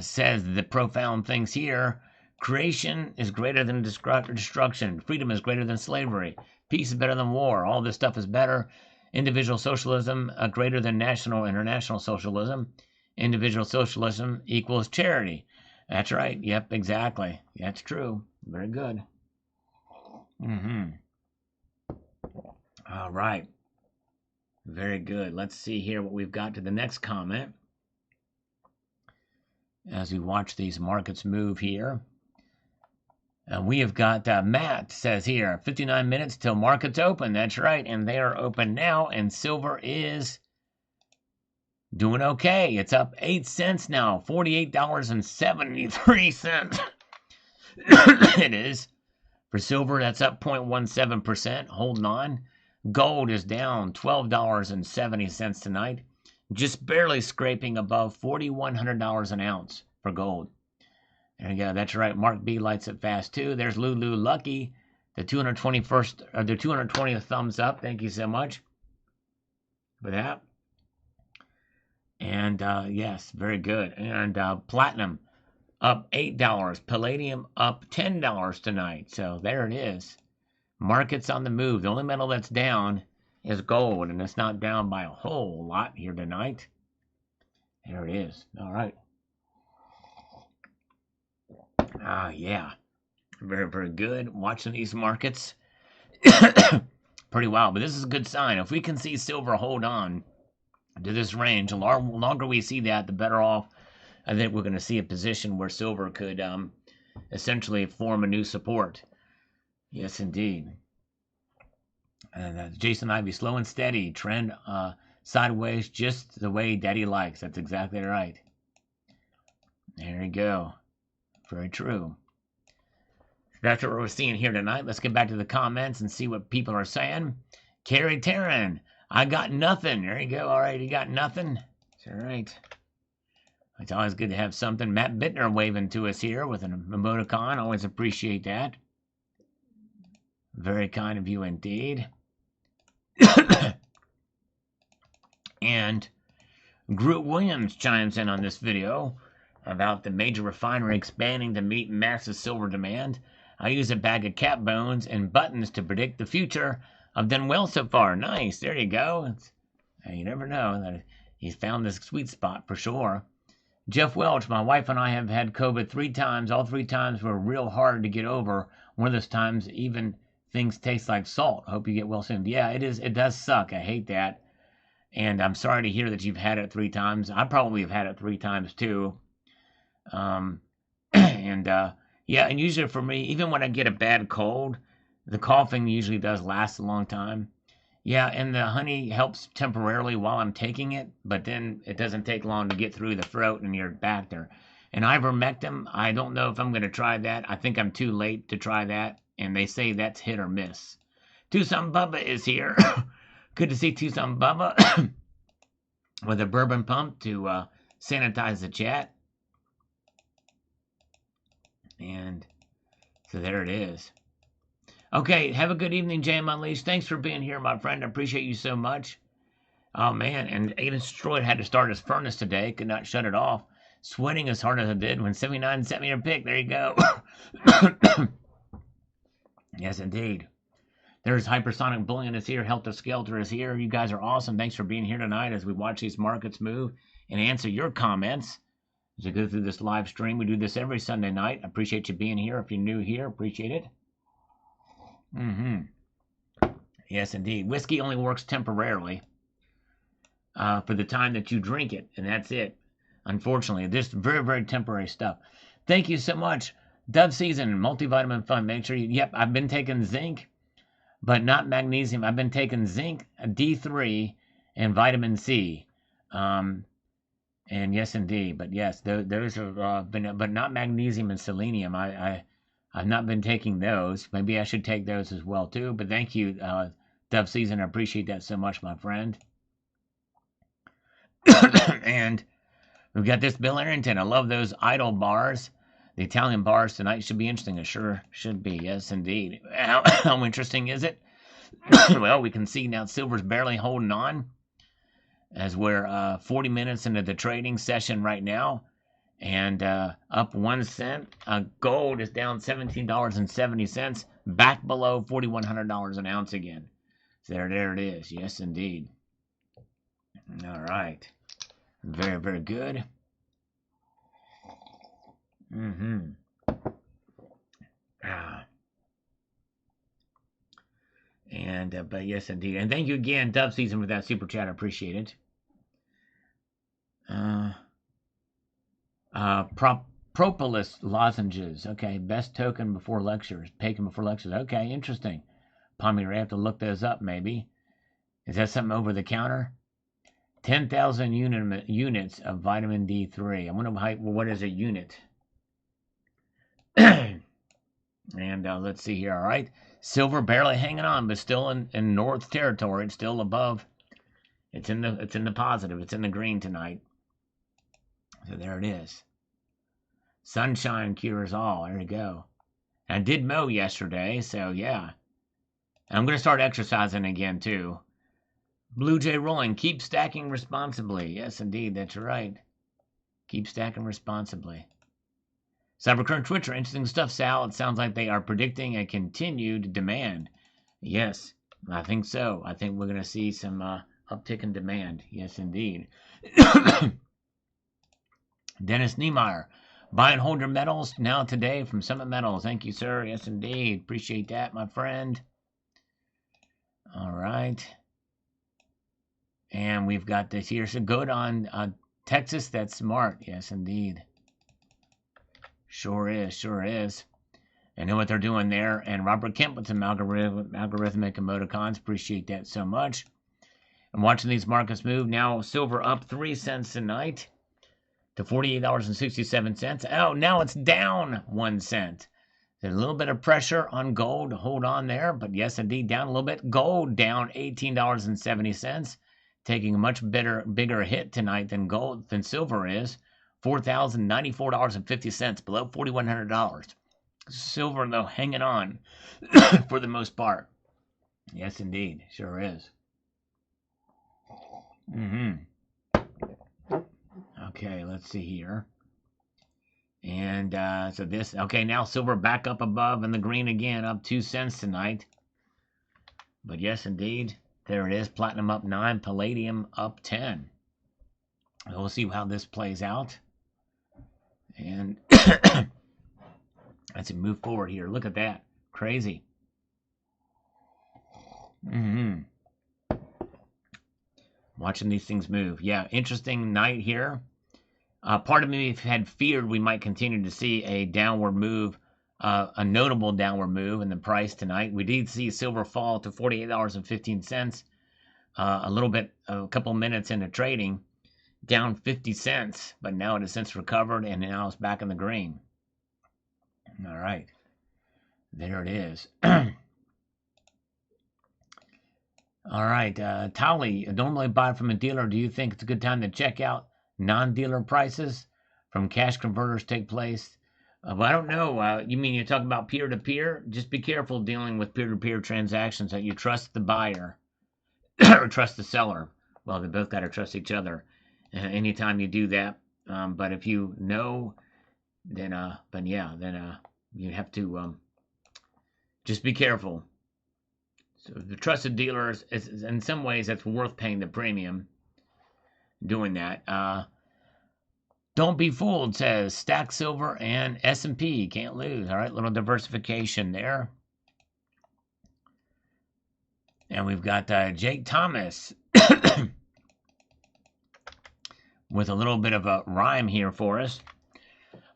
Says the profound things here. Creation is greater than destruction. Freedom is greater than slavery. Peace is better than war. All this stuff is better. Individual socialism greater than national international socialism. Individual socialism equals charity. That's right. Yep, exactly. That's true. Very good. All right. Very good. Let's see here what we've got to the next comment. As we watch these markets move here. We have got Matt says here, 59 minutes till markets open. That's right. And they are open now. And silver is doing okay. It's up 8 cents now. $48.73. It is. For silver, that's up 0.17%. Holding on. Gold is down $12.70 tonight. Just barely scraping above $4,100 an ounce for gold. There you go. That's right. Mark B lights it fast too. There's Lulu Lucky, the 220th thumbs up. Thank you so much for that. And yes, very good. And platinum up $8. Palladium up $10 tonight. So there it is. Markets on the move. The only metal that's down is gold, and it's not down by a whole lot here tonight. There it is. All right. Yeah. Very, very good. Watching these markets. Pretty wild, but this is a good sign. If we can see silver hold on to this range, the longer we see that, the better off I think we're going to see a position where silver could essentially form a new support. Yes, indeed. And Jason Ivey, slow and steady, trend sideways, just the way Daddy likes. That's exactly right. There you go. Very true. That's what we're seeing here tonight. Let's get back to the comments and see what people are saying. Carrie Taryn, I got nothing. There you go. All right, you got nothing. All right. It's always good to have something. Matt Bittner waving to us here with an emoticon. Always appreciate that. Very kind of you indeed. And Groot Williams chimes in on this video about the major refinery expanding to meet massive silver demand. I use a bag of cat bones and buttons to predict the future. I've done well so far. Nice. There you go. You never know. That he's found this sweet spot for sure. Jeff Welch, my wife and I have had COVID 3 times. All 3 times were real hard to get over. One of those times, even things taste like salt. Hope you get well soon. Yeah, it is. It does suck. I hate that. And I'm sorry to hear that you've had it 3 times. I probably have had it 3 times too. Yeah, and usually for me, even when I get a bad cold, the coughing usually does last a long time. Yeah, and the honey helps temporarily while I'm taking it, but then it doesn't take long to get through the throat and you're back there. And ivermectin, I don't know if I'm going to try that. I think I'm too late to try that, and they say that's hit or miss. Tucson Bubba is here. Good to see Tucson Bubba with a bourbon pump to sanitize the chat. And so there it is. Okay, have a good evening, Jam Unleashed. Thanks for being here, my friend. I appreciate you so much. Oh, man, and Aiden Stroid had to start his furnace today. Could not shut it off. Sweating as hard as I did when 79 sent me a pic. There you go. Yes, indeed. There's Hypersonic Bullion is here. Helter Skelter is here. You guys are awesome. Thanks for being here tonight as we watch these markets move and answer your comments as we go through this live stream. We do this every Sunday night. I appreciate you being here. If you're new here, appreciate it. Yes, indeed. Whiskey only works temporarily for the time that you drink it, and that's it. Unfortunately, this very, very temporary stuff. Thank you so much. Dove Season, multivitamin fund. Make sure you, yep, I've been taking zinc, but not magnesium. I've been taking zinc, D3, and vitamin C. And yes, indeed. But yes, those are been, but not magnesium and selenium. I've not been taking those. Maybe I should take those as well too. But thank you, Dove Season. I appreciate that so much, my friend. And we've got this Bill Arrington. I love those idle bars. The Italian bars tonight should be interesting. It sure should be. Yes, indeed. How interesting is it? Well, we can see now silver's barely holding on as we're 40 minutes into the trading session right now. And up 1 cent. Gold is down $17.70, back below $4,100 an ounce again. So there it is. Yes, indeed. All right. Very, very good. And but yes, indeed. And thank you again, Dove Season, for that super chat. I appreciate it. Propolis lozenges. Okay, best token before lectures. Taken before lectures. Okay, interesting. Pommy, I have to look those up, maybe. Is that something over the counter? 10,000 units of vitamin D3. I wonder what is a unit. And let's see here. All right, silver barely hanging on, but still in north territory. It's still above. It's in the positive. It's in the green tonight. So there it is. Sunshine cures all. There you go. I did mow yesterday, so yeah. I'm going to start exercising again, too. Blue Jay Rolling, keep stacking responsibly. Yes, indeed, that's right. Keep stacking responsibly. Cybercurrent Twitcher, interesting stuff, Sal. It sounds like they are predicting a continued demand. Yes, I think so. I think we're going to see some uptick in demand. Yes, indeed. Dennis Niemeyer, buy and hold your metals now today from Summit Metals. Thank you, sir. Yes, indeed. Appreciate that, my friend. All right. And we've got this here. So good on Texas. That's smart. Yes, indeed. Sure is. Sure is. I know what they're doing there. And Robert Kemp with some algorithmic emoticons. Appreciate that so much. I'm watching these markets move. Now silver up 3 cents tonight to $48.67. Oh, now it's down 1 cent. There's a little bit of pressure on gold to hold on there. But yes, indeed, down a little bit. Gold down $18.70. Taking a much bigger hit tonight than silver is. $4,094.50, below $4,100. Silver, though, hanging on for the most part. Yes, indeed. Sure is. Okay, let's see here. And so this, okay, now silver back up above in the green again, up 2 cents tonight. But yes, indeed. There it is. Platinum up 9. Palladium up 10. We'll see how this plays out. And let's move forward here. Look at that. Crazy. Watching these things move. Yeah, interesting night here. Part of me had feared we might continue to see a downward move, a notable downward move in the price tonight. We did see silver fall to $48.15. A little bit, a couple minutes into trading, down 50 cents, but now it has since recovered and now it's back in the green. All right, there it is. All right, Tali, normally buy from a dealer. Do you think it's a good time to check out non-dealer prices from cash converters take place? Well, I don't know. You mean you're talking about peer-to-peer? Just be careful dealing with peer-to-peer transactions that you trust the buyer or trust the seller. Well, they both got to trust each other. Anytime you do that. But if you know, then you have to just be careful. So the trusted dealers, in some ways, that's worth paying the premium doing that. Don't be fooled, says Stack Silver and S&P. Can't lose. All right, little diversification there. And we've got Jake Thomas with a little bit of a rhyme here for us.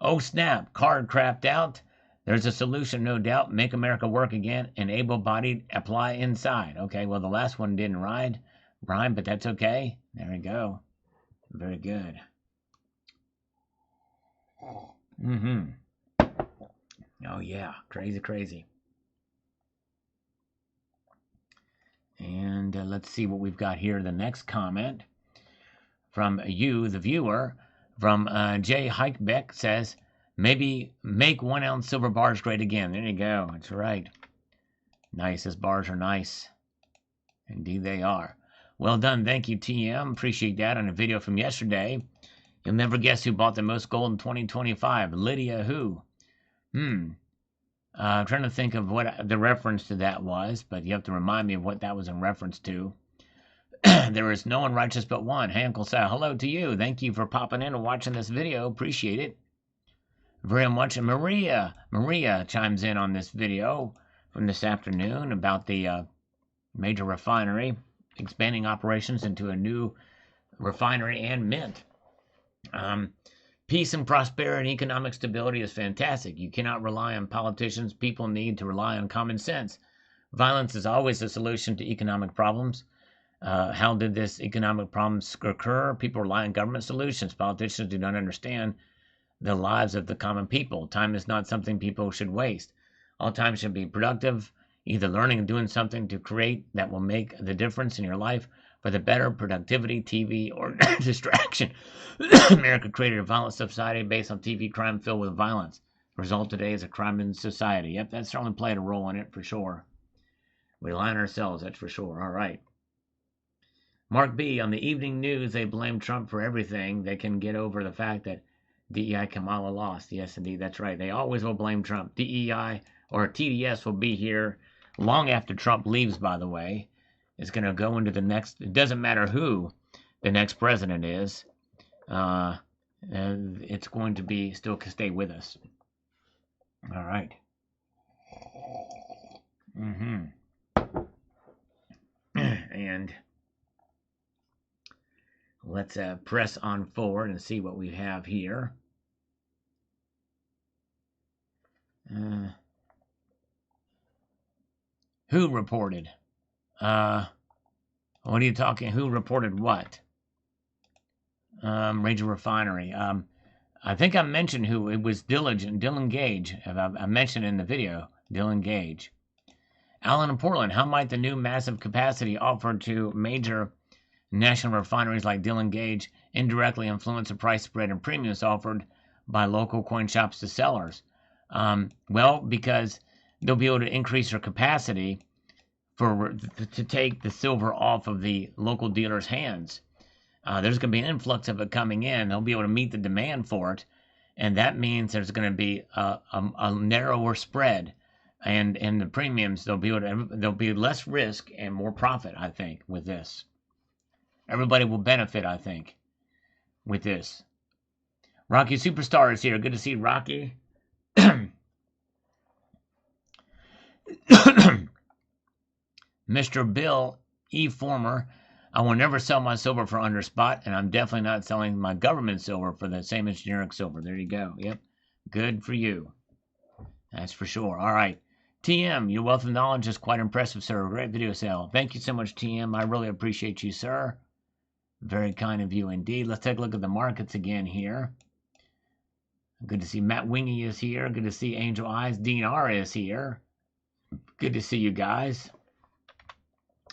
Oh, snap. Card crapped out. There's a solution, no doubt. Make America work again. And able-bodied apply inside. Okay, well, the last one didn't rhyme, but that's okay. There we go. Very good. Mm-hmm. Oh, yeah. Crazy, crazy. And let's see what we've got here. The next comment from you, the viewer, from Jay Heikbeck says, maybe make 1 ounce silver bars great again. There you go. That's right. Nice. Those bars are nice. Indeed they are. Well done. Thank you, TM. Appreciate that on a video from yesterday. You'll never guess who bought the most gold in 2025. Lydia who? I'm trying to think of what the reference to that was, but you have to remind me of what that was in reference to. There is no one righteous but one. Hankel said, hello to you. Thank you for popping in and watching this video. Appreciate it very much. And Maria chimes in on this video from this afternoon about the major refinery, expanding operations into a new refinery and mint. Peace and prosperity and economic stability is fantastic. You cannot rely on politicians. People need to rely on common sense. Violence is always the solution to economic problems. How did this economic problems occur? People rely on government solutions. Politicians do not understand the lives of the common people. Time is not something people should waste. All time should be productive, either learning and doing something to create that will make the difference in your life for the better, productivity, TV, or distraction. America created a violent society based on TV crime filled with violence. The result today is a crime-ridden society. Yep, that certainly played a role in it for sure. We lie on ourselves, that's for sure. All right. Mark B, on the evening news, they blame Trump for everything. They can get over the fact that DEI Kamala lost. Yes, indeed, that's right. They always will blame Trump. DEI or TDS will be here long after Trump leaves, by the way. It's going to go into the next, it doesn't matter who the next president is. It's going to be, still stay with us. All right. And let's press on forward and see what we have here. Who reported? What are you talking? Who reported what? Major refinery. I think I mentioned who. It was Dylan Gage. I mentioned in the video. Dylan Gage. Alan in Portland. How might the new massive capacity offered to major national refineries like Dylan Gage indirectly influence the price spread and premiums offered by local coin shops to sellers? Well, because they'll be able to increase their capacity to take the silver off of the local dealers' hands. There's going to be an influx of it coming in. They'll be able to meet the demand for it, and that means there's going to be a narrower spread, and the premiums there'll be less risk and more profit. I think with this, everybody will benefit. I think with this. Rocky Superstar is here. Good to see Rocky. Mr. Bill E. Former, I will never sell my silver for under spot, and I'm definitely not selling my government silver for the same as generic silver. There you go. Yep. Good for you. That's for sure. All right. TM, your wealth of knowledge is quite impressive, sir. Great video sale. Thank you so much, TM. I really appreciate you, sir. Very kind of you indeed. Let's take a look at the markets again here. Good to see Matt Wingy is here. Good to see Angel Eyes. Dean R is here. Good to see you guys.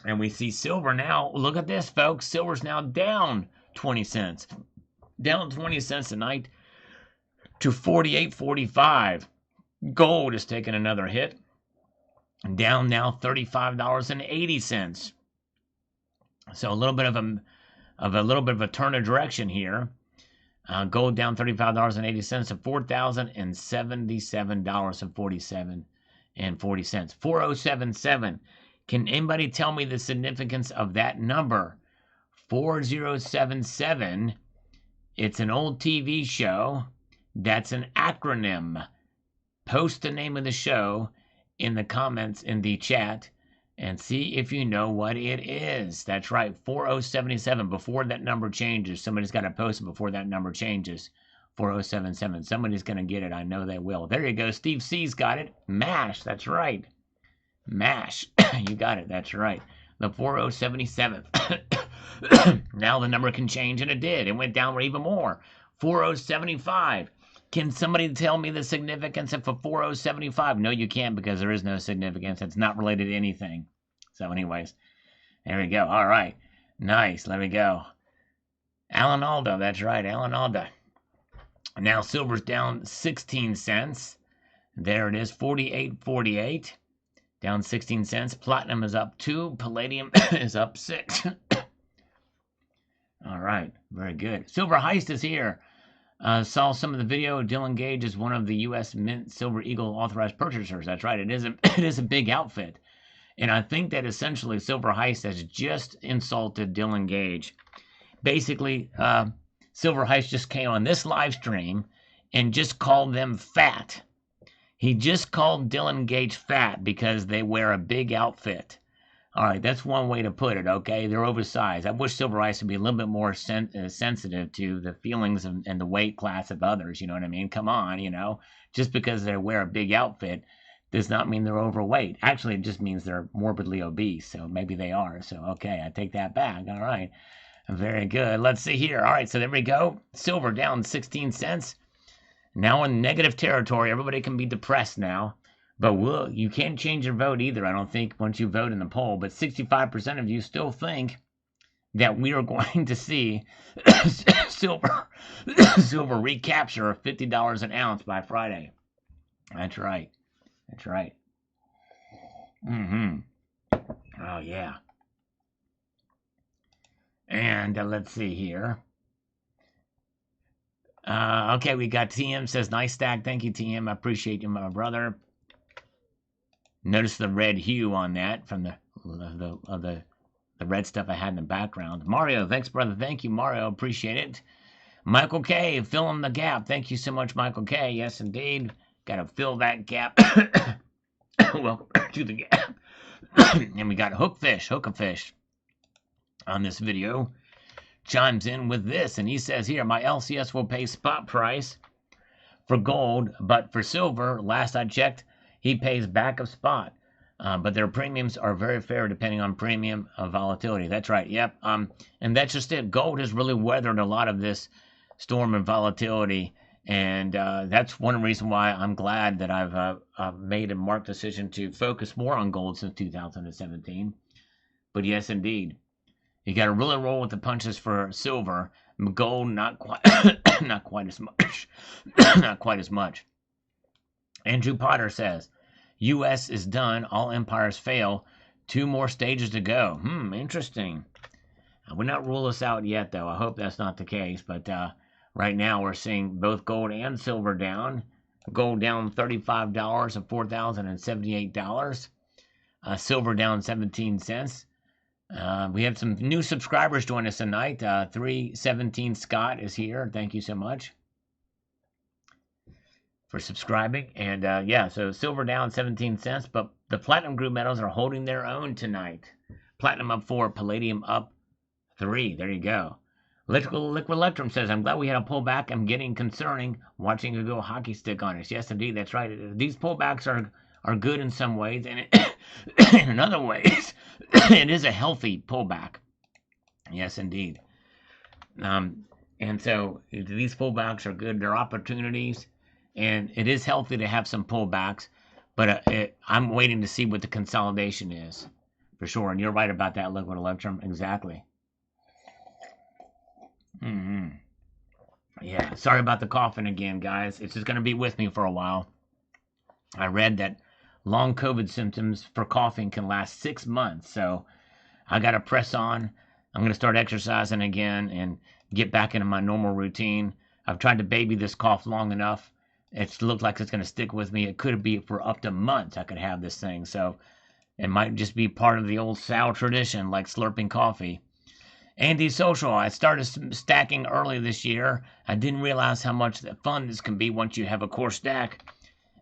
And we see silver now. Look at this, folks. Silver's now down 20 cents. Down 20 cents tonight to 48.45. Gold is taking another hit. Down now $35.80. So a little bit of a turn of direction here. Gold down $35.80 to $4,077.40. 4077. Can anybody tell me the significance of that number? 4077. It's an old TV show. That's an acronym. Post the name of the show in the comments in the chat and see if you know what it is. That's right, 4077. Before that number changes, somebody's got to post it before that number changes. 4077. Somebody's going to get it. I know they will. There you go. Steve C's got it. MASH. That's right. MASH. You got it. That's right. The 4077. Now the number can change, and it did. It went down even more. 4075. Can somebody tell me the significance of a 4075? No, you can't, because there is no significance. It's not related to anything. So anyways, there we go. All right. Nice. Let me go. Alan Aldo. That's right. Alan Aldo. Now silver's down 16 cents. There it is. 48.48. Down 16 cents. Platinum is up 2. Palladium is up 6. All right. Very good. Silver Heist is here. Saw some of the video. Dylan Gage is one of the U.S. Mint Silver Eagle authorized purchasers. That's right. It is a big outfit. And I think that essentially Silver Heist has just insulted Dylan Gage. Basically, Silver Heist just came on this live stream and just called them fat. He just called Dylan Gage fat because they wear a big outfit. All right, that's one way to put it, okay? They're oversized. I wish Silver Heist would be a little bit more sensitive to the feelings and the weight class of others, you know what I mean? Come on, you know? Just because they wear a big outfit does not mean they're overweight. Actually, it just means they're morbidly obese, so maybe they are. So, okay, I take that back. All right, very good. Let's see here. All right, so there we go. Silver down 16 cents. Now in negative territory. Everybody can be depressed now. But you can't change your vote either, I don't think, once you vote in the poll. But 65% of you still think that we are going to see silver recapture $50 an ounce by Friday. That's right. That's right. Oh, yeah. And let's see here. Okay, we got TM says, nice stack. Thank you, TM. I appreciate you, my brother. Notice the red hue on that from the red stuff I had in the background. Mario, thanks, brother. Thank you, Mario. Appreciate it. Michael K, fill in the gap. Thank you so much, Michael K. Yes, indeed. Got to fill that gap. Welcome to the gap. And we got Hookafish on this video. Chimes in with this, and he says here, my LCS will pay spot price for gold, but for silver, last I checked, he pays back of spot. But their premiums are very fair depending on premium volatility. That's right. Yep. And that's just it. Gold has really weathered a lot of this storm and volatility. And that's one reason why I'm glad that I've made a marked decision to focus more on gold since 2017. But yes, indeed. You got to really roll with the punches for silver. Gold, not quite, not quite as much. Not quite as much. Andrew Potter says, U.S. is done. All empires fail. 2 more stages to go. Interesting. I would not rule us out yet, though. I hope that's not the case. But right now we're seeing both gold and silver down. Gold down $35 at $4,078. Silver down 17 cents. We have some new subscribers join us tonight. 317 Scott is here. Thank you so much for subscribing. And yeah, so silver down 17 cents, but the platinum group metals are holding their own tonight. Platinum up 4, palladium up 3. There you go. Liquid Electrum says, I'm glad we had a pullback. I'm getting concerning watching it go hockey stick on us. Yes, indeed, that's right. These pullbacks are good in some ways, and in other ways, it is a healthy pullback. Yes, indeed. And so these pullbacks are good. They're opportunities, and it is healthy to have some pullbacks, but I'm waiting to see what the consolidation is, for sure. And you're right about that, Liquid Electrum. Exactly. Yeah, sorry about the coughing again, guys. It's just going to be with me for a while. I read that long COVID symptoms for coughing can last 6 months, so I got to press on. I'm going to start exercising again and get back into my normal routine. I've tried to baby this cough long enough. It's looked like it's going to stick with me. It could be for up to months I could have this thing, so it might just be part of the old Sal tradition, like slurping coffee. Antisocial. I started stacking early this year. I didn't realize how much fun this can be once you have a core stack.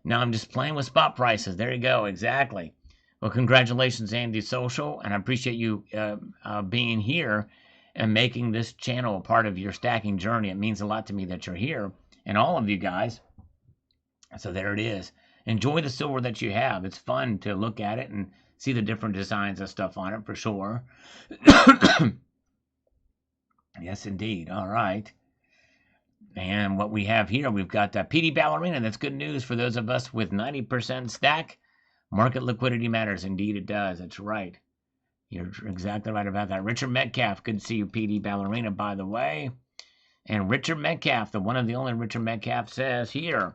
Now I'm just playing with spot prices. There you go. Exactly. Well, congratulations, Antisocial, and I appreciate you being here and making this channel a part of your stacking journey. It means a lot to me that you're here, and all of you guys. So there it is. Enjoy the silver that you have. It's fun to look at it and see the different designs and stuff on it for sure. Yes, indeed. All right. And what we have here, we've got PD Ballerina. That's good news for those of us with 90% stack. Market liquidity matters. Indeed, it does. That's right. You're exactly right about that. Richard Metcalf. Good to see you, PD Ballerina, by the way. And Richard Metcalf, the one and the only Richard Metcalf, says here,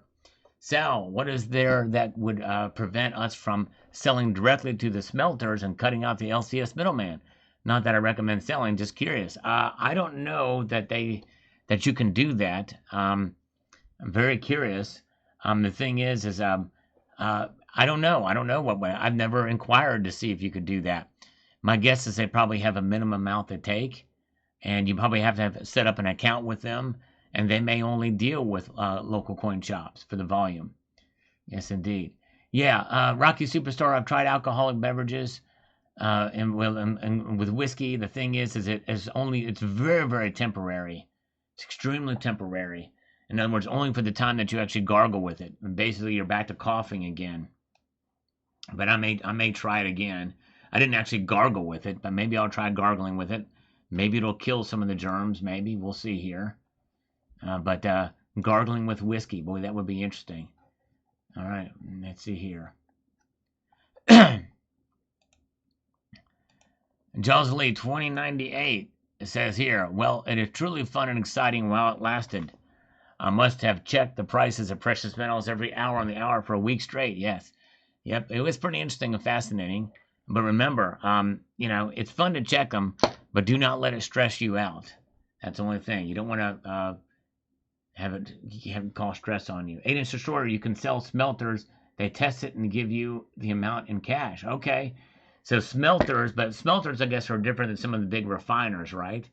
Sal, what is there that would prevent us from selling directly to the smelters and cutting out the LCS middleman? Not that I recommend selling, just curious. I don't know that you can do that. I'm very curious. The thing is I don't know. I don't know what way. I've never inquired to see if you could do that. My guess is they probably have a minimum amount to take, and you probably have to set up an account with them, and they may only deal with local coin shops for the volume. Yes, indeed. Yeah, Rocky Superstar, I've tried alcoholic beverages. And with whiskey, the thing is it's very, very temporary. It's extremely temporary. In other words, only for the time that you actually gargle with it. And basically, you're back to coughing again. But I may try it again. I didn't actually gargle with it, but maybe I'll try gargling with it. Maybe it'll kill some of the germs. Maybe we'll see here. But gargling with whiskey, boy, that would be interesting. All right, let's see here. Jaws Lee 2098 says here, well, it is truly fun and exciting while it lasted. I must have checked the prices of precious metals every hour on the hour for a week straight. Yes. Yep. It was pretty interesting and fascinating. But remember, it's fun to check them, but do not let it stress you out. That's the only thing. You don't want to have it cause stress on you. 8-inch destroyer, you can sell smelters. They test it and give you the amount in cash. Okay. So smelters, I guess, are different than some of the big refiners, right?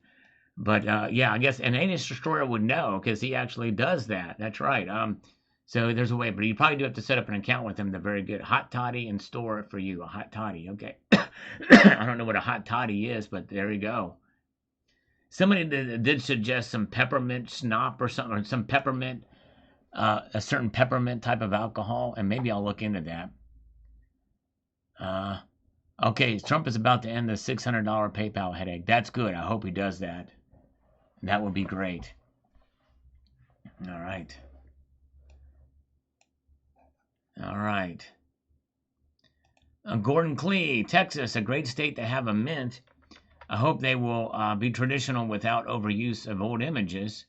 But yeah, I guess an 8-inch destroyer would know because he actually does that. That's right. So there's a way, but you probably do have to set up an account with him. They're very good. Hot toddy and store it for you. A hot toddy. Okay. I don't know what a hot toddy is, but there you go. Somebody did suggest some peppermint snop or something, or some peppermint, a certain peppermint type of alcohol, and maybe I'll look into that. Okay, Trump is about to end the $600 PayPal headache. That's good. I hope he does that. That would be great. All right. All right. Gordon Clee, Texas, a great state to have a mint. I hope they will be traditional without overuse of old images.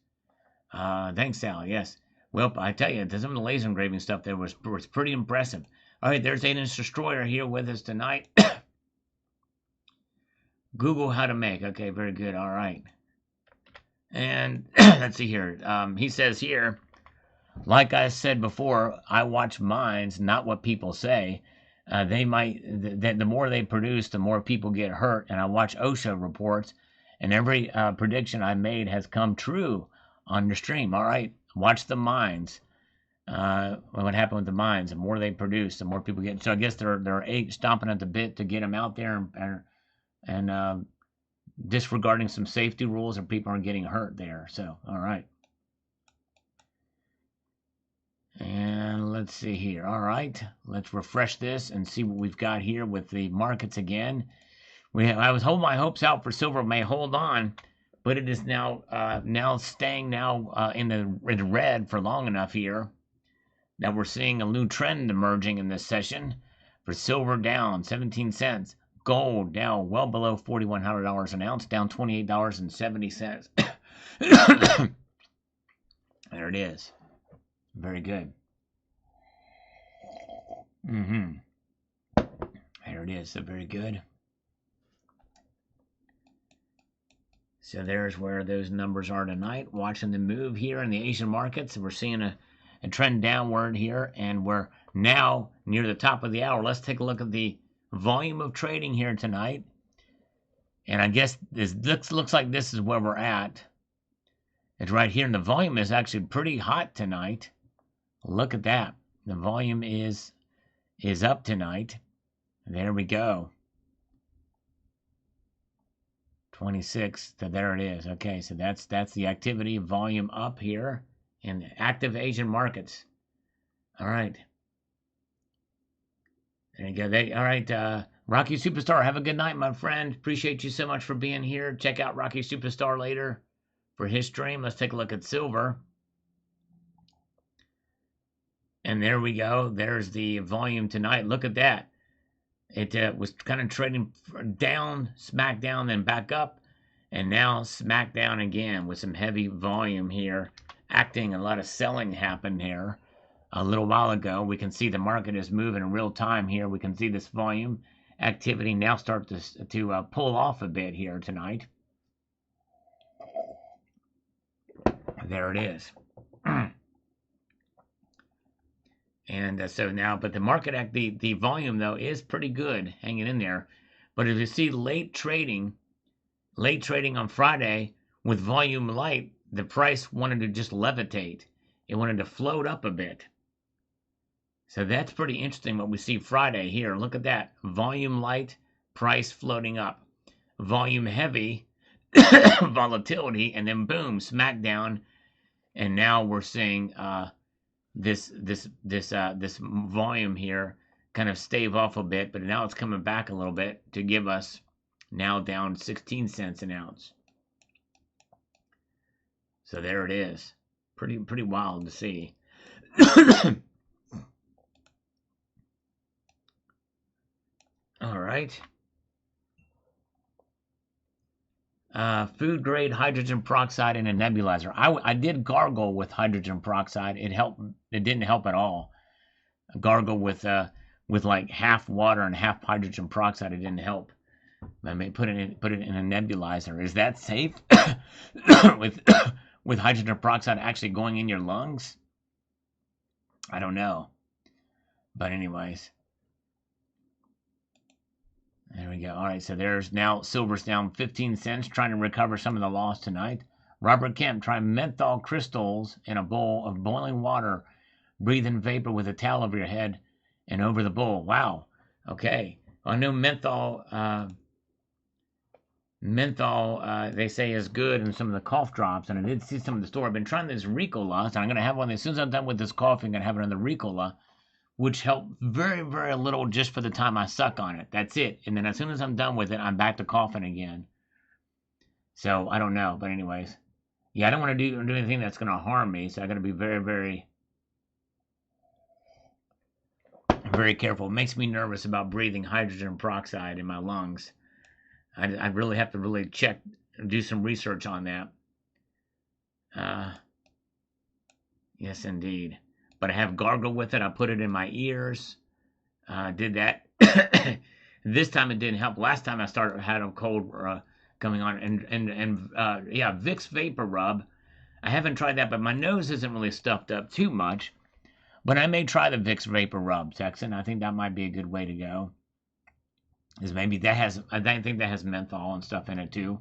Thanks, Sal. Yes. Well, I tell you, some of the laser engraving stuff there was pretty impressive. All right, there's 8-inch destroyer here with us tonight. Google how to make. Okay, very good. All right. And let's see here. He says here, like I said before, I watch minds, not what people say. The more they produce, the more people get hurt. And I watch OSHA reports, and every prediction I made has come true on the stream. All right, watch the mines. What happened with the mines? The more they produce, the more people get. So I guess they're stomping at the bit to get them out there and disregarding some safety rules, and people are getting hurt there. So all right. And let's see here. All right, let's refresh this and see what we've got here with the markets again. I was holding my hopes out for silver may hold on, but it is now staying in the red for long enough here that we're seeing a new trend emerging in this session. For silver down 17 cents, gold now well below $4,100 an ounce, down $28.70. There it is. Very good. Mm-hmm. There it is. So very good. So there's where those numbers are tonight. Watching the move here in the Asian markets. We're seeing a trend downward here, and we're now near the top of the hour. Let's take a look at the volume of trading here tonight. And I guess this looks like this is where we're at. It's right here, and the volume is actually pretty hot tonight. Look at that. The volume is up tonight. There we go. 26. So there it is. Okay, so that's the activity volume up here in the active Asian markets. All right. There you go. All right, Rocky Superstar, have a good night, my friend. Appreciate you so much for being here. Check out Rocky Superstar later for his stream. Let's take a look at silver. And there we go. There's the volume tonight. Look at that. It was kind of trading down, smack down, then back up, and now smack down again with some heavy volume here. Acting, a lot of selling happened here a little while ago. We can see the market is moving in real time here. We can see this volume activity now start to pull off a bit here tonight. There it is. And so now, but the market the volume though is pretty good, hanging in there. But if you see late trading on Friday with volume light, the price wanted to just levitate. It wanted to float up a bit. So that's pretty interesting what we see Friday here. Look at that. Volume light, price floating up. Volume heavy, volatility, and then boom, smack down. And now we're seeing this volume here kind of stave off a bit, but now it's coming back a little bit to give us now down 16 cents an ounce. So there it is. Pretty wild to see. All right. Food grade hydrogen peroxide in a nebulizer. I did gargle with hydrogen peroxide. It helped. It didn't help at all. Gargle with like half water and half hydrogen peroxide. It didn't help. I mean, put it in a nebulizer. Is that safe? with hydrogen peroxide actually going in your lungs? I don't know. But anyways. There we go. All right, so there's now silver's down 15 cents, trying to recover some of the loss tonight. Robert Kemp, try menthol crystals in a bowl of boiling water. Breathe in vapor with a towel over your head and over the bowl. Wow. Okay. Well, I know menthol, they say is good in some of the cough drops, and I did see some of the store. I've been trying this Ricola, so I'm going to have one. As soon as I'm done with this coffee, I'm going to have another Ricola, which helped very, very little just for the time I suck on it. That's it. And then as soon as I'm done with it, I'm back to coughing again. So I don't know. But anyways, yeah, I don't want to do anything that's going to harm me. So I got to be very, very, very careful. It makes me nervous about breathing hydrogen peroxide in my lungs. I really have to really check, do some research on that. Yes, indeed. But I have gargled with it. I put it in my ears. Did that. This time it didn't help. Last time I had a cold coming on. And yeah, Vicks Vapor Rub. I haven't tried that, but my nose isn't really stuffed up too much. But I may try the Vicks Vapor Rub, Texan. I think that might be a good way to go. Is maybe that has, I think that has menthol and stuff in it too.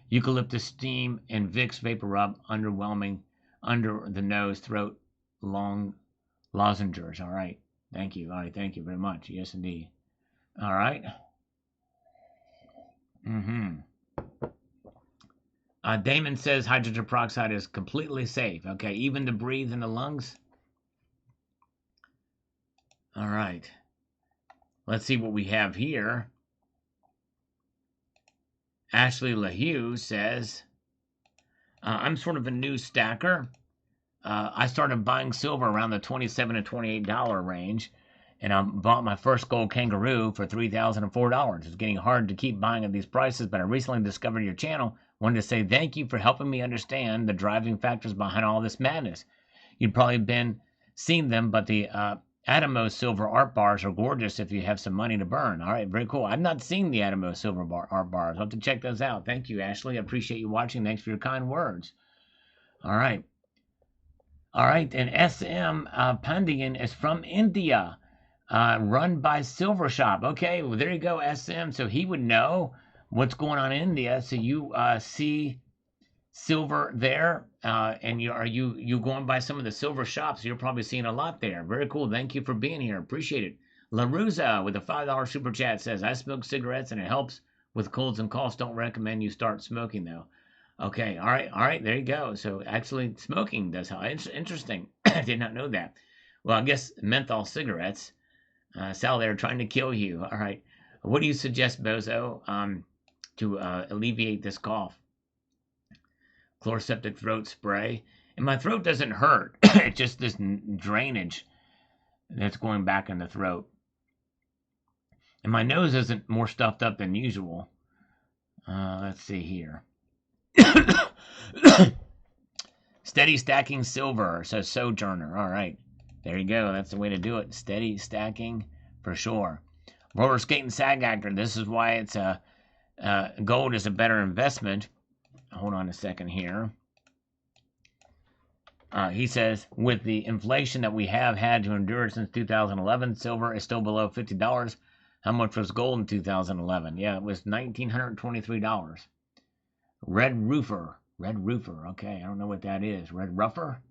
Eucalyptus steam and Vicks Vapor Rub, underwhelming, under the nose, throat, long lozenges. All right. Thank you. All right. Thank you very much. Yes, indeed. All right. Damon says hydrogen peroxide is completely safe. Okay. Even to breathe in the lungs. All right. Let's see what we have here. Ashley LaHue says, I'm sort of a new stacker. I started buying silver around the $27 to $28 range, and I bought my first gold kangaroo for $3,004. It's getting hard to keep buying at these prices, but I recently discovered your channel. Wanted to say thank you for helping me understand the driving factors behind all this madness. you'd probably been seen them, but the Atmos silver art bars are gorgeous if you have some money to burn. All right, very cool. I've not seen the Atmos silver art bars. I'll have to check those out. Thank you, Ashley. I appreciate you watching. Thanks for your kind words. All right. All right, and SM Pandian is from India, run by Silver Shop. Okay, well, there you go, SM. So he would know what's going on in India. So you see silver there, and are you going by some of the silver shops? You're probably seeing a lot there. Very cool. Thank you for being here. Appreciate it. LaRuza with a $5 super chat says, I smoke cigarettes and it helps with colds and coughs. Don't recommend you start smoking though. Okay, all right, there you go. So actually smoking does help. Interesting. I did not know that. Well, I guess menthol cigarettes. Sal, they're trying to kill you. All right. What do you suggest, Bozo, to alleviate this cough? Chloroseptic throat spray. And my throat doesn't hurt. It's just this drainage that's going back in the throat. And my nose isn't more stuffed up than usual. Let's see here. Steady stacking silver, says Sojourner. All right, there you go. That's the way to do it. Steady stacking for sure. Roller skating sag actor. This is why it's gold is a better investment. Hold on a second here. He says, with the inflation that we have had to endure since 2011, silver is still below $50. How much was gold in 2011? Yeah, it was $1,923. Red Roofer. Okay, I don't know what that is. Red Ruffer?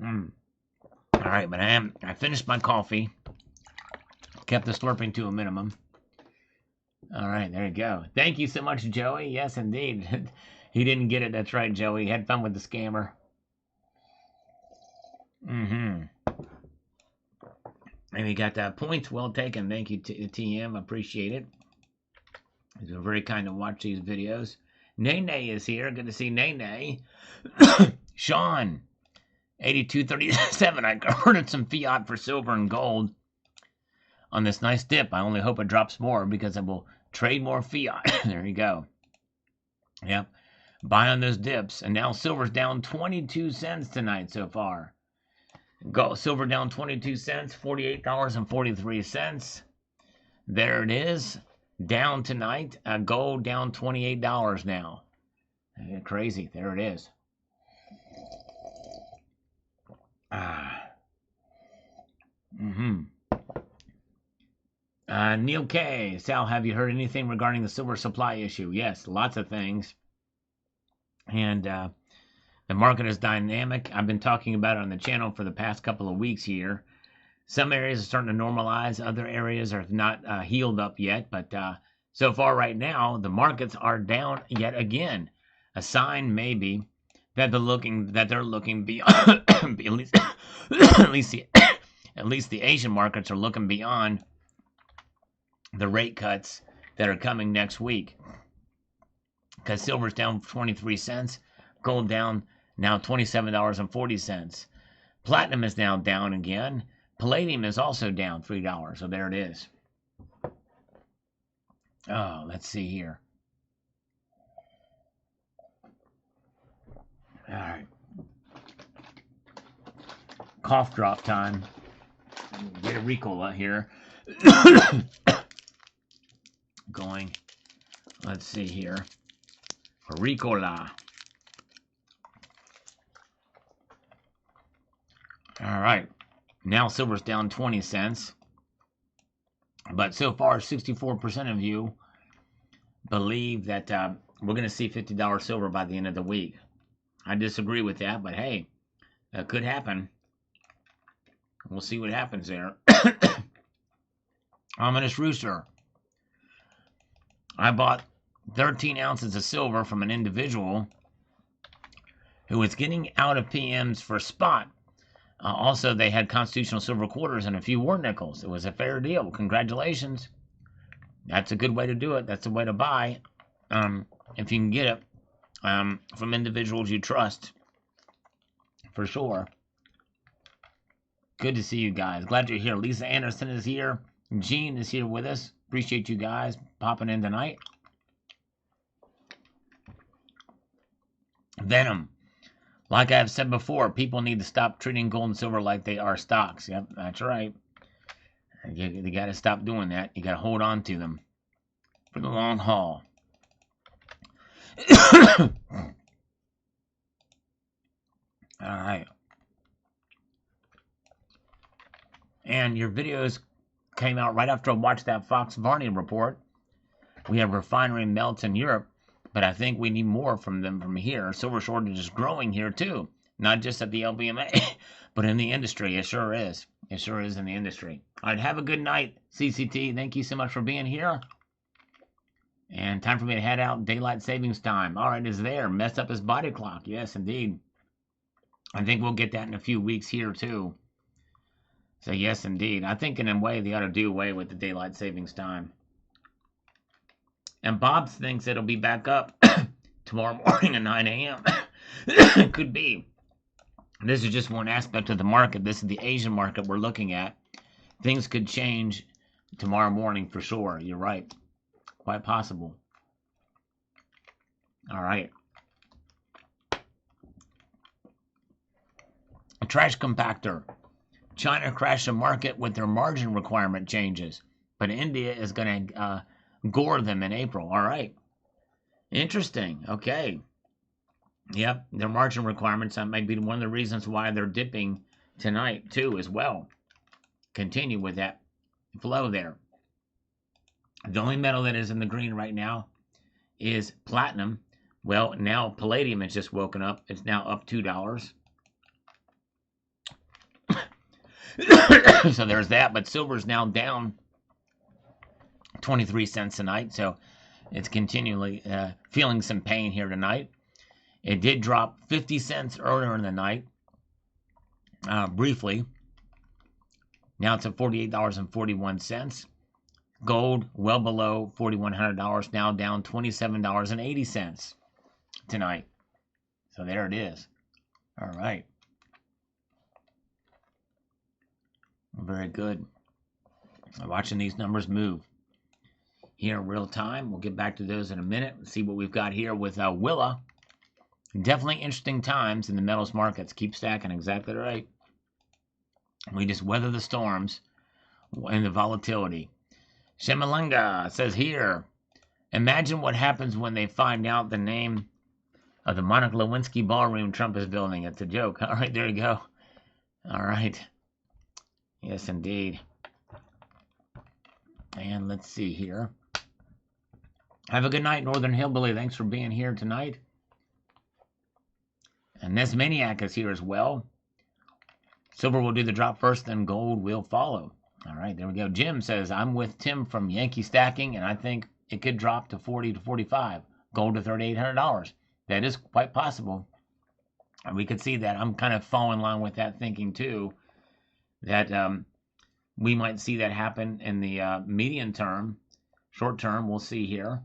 All right, but I finished my coffee. Kept the slurping to a minimum. All right, there you go. Thank you so much, Joey. Yes, indeed. He didn't get it. That's right, Joey. Had fun with the scammer. And we got points well taken. Thank you, TM. Appreciate it. You're very kind to watch these videos. Nene is here. Good to see Nene. Sean, 8237. I converted some fiat for silver and gold on this nice dip. I only hope it drops more because I will trade more fiat. There you go. Yep. Buy on those dips. And now silver's down 22 cents tonight so far. Silver down 22 cents, $48.43. There it is. Down tonight. Gold down $28 now. Crazy. There it is. Neil K. Sal, have you heard anything regarding the silver supply issue? Yes, lots of things. And the market is dynamic. I've been talking about it on the channel for the past couple of weeks here. Some areas are starting to normalize. Other areas are not healed up yet. But so far right now, the markets are down yet again. A sign maybe that they're looking beyond. at least the Asian markets are looking beyond the rate cuts that are coming next week. Because silver's down 23 cents, gold down now $27.40. Platinum is now down again. Palladium is also down $3. So there it is. Oh, let's see here. All right. Cough drop time. Get a Ricola here. Going. Let's see here. Ricola. All right. Now silver's down 20 cents. But so far, 64% of you believe that we're going to see $50 silver by the end of the week. I disagree with that, but hey, that could happen. We'll see what happens there. Ominous Rooster. I bought 13 ounces of silver from an individual who was getting out of PMs for spot. Also, they had constitutional silver quarters and a few war nickels. It was a fair deal. Congratulations. That's a good way to do it. That's the way to buy. If you can get it from individuals you trust. For sure. Good to see you guys. Glad you're here. Lisa Anderson is here. Gene is here with us. Appreciate you guys popping in tonight. Venom. Like I've said before, people need to stop treating gold and silver like they are stocks. Yep, that's right. You got to stop doing that. You got to hold on to them for the long haul. All right. And your videos came out right after I watched that Fox Varney report. We have refinery melts in Europe, but I think we need more from them from here. Silver shortage is growing here too, not just at the LBMA, but in the industry. It sure is. It sure is in the industry. All right, have a good night, CCT. Thank you so much for being here. And time for me to head out. Daylight savings time. All right, it's there. Messed up his body clock. Yes, indeed. I think we'll get that in a few weeks here too. So yes, indeed. I think in a way they ought to do away with the daylight savings time. And Bob thinks it'll be back up tomorrow morning at 9 a.m. Could be. This is just one aspect of the market. This is the Asian market we're looking at. Things could change tomorrow morning for sure. You're right. Quite possible. All right. A trash compactor. China crashed the market with their margin requirement changes, but India is going to gore them in April. All right. Interesting. Okay. Yep, their margin requirements, that might be one of the reasons why they're dipping tonight, too, as well. Continue with that flow there. The only metal that is in the green right now is platinum. Well, now palladium has just woken up. It's now up $2. So there's that, but silver's now down 23 cents tonight, so it's continually feeling some pain here tonight. It did drop 50 cents earlier in the night, briefly. Now it's at $48.41. Gold well below $4,100, now down $27.80 tonight. So there it is. All right. Very good. Watching these numbers move here in real time. We'll get back to those in a minute and see what we've got here with Willa. Definitely interesting times in the metals markets. Keep stacking. Exactly right. We just weather the storms and the volatility. Shemalunga says here, imagine what happens when they find out the name of the Monica Lewinsky ballroom Trump is building. It's a joke. All right, there you go. All right. Yes, indeed. And let's see here. Have a good night, Northern Hillbilly. Thanks for being here tonight. And Nesmaniac is here as well. Silver will do the drop first, then gold will follow. All right, there we go. Jim says, I'm with Tim from Yankee Stacking, and I think it could drop to 40 to 45. Gold to $3,800. That is quite possible. And we could see that. I'm kind of falling in line with that thinking, too, that we might see that happen in the medium term. Short term, we'll see here.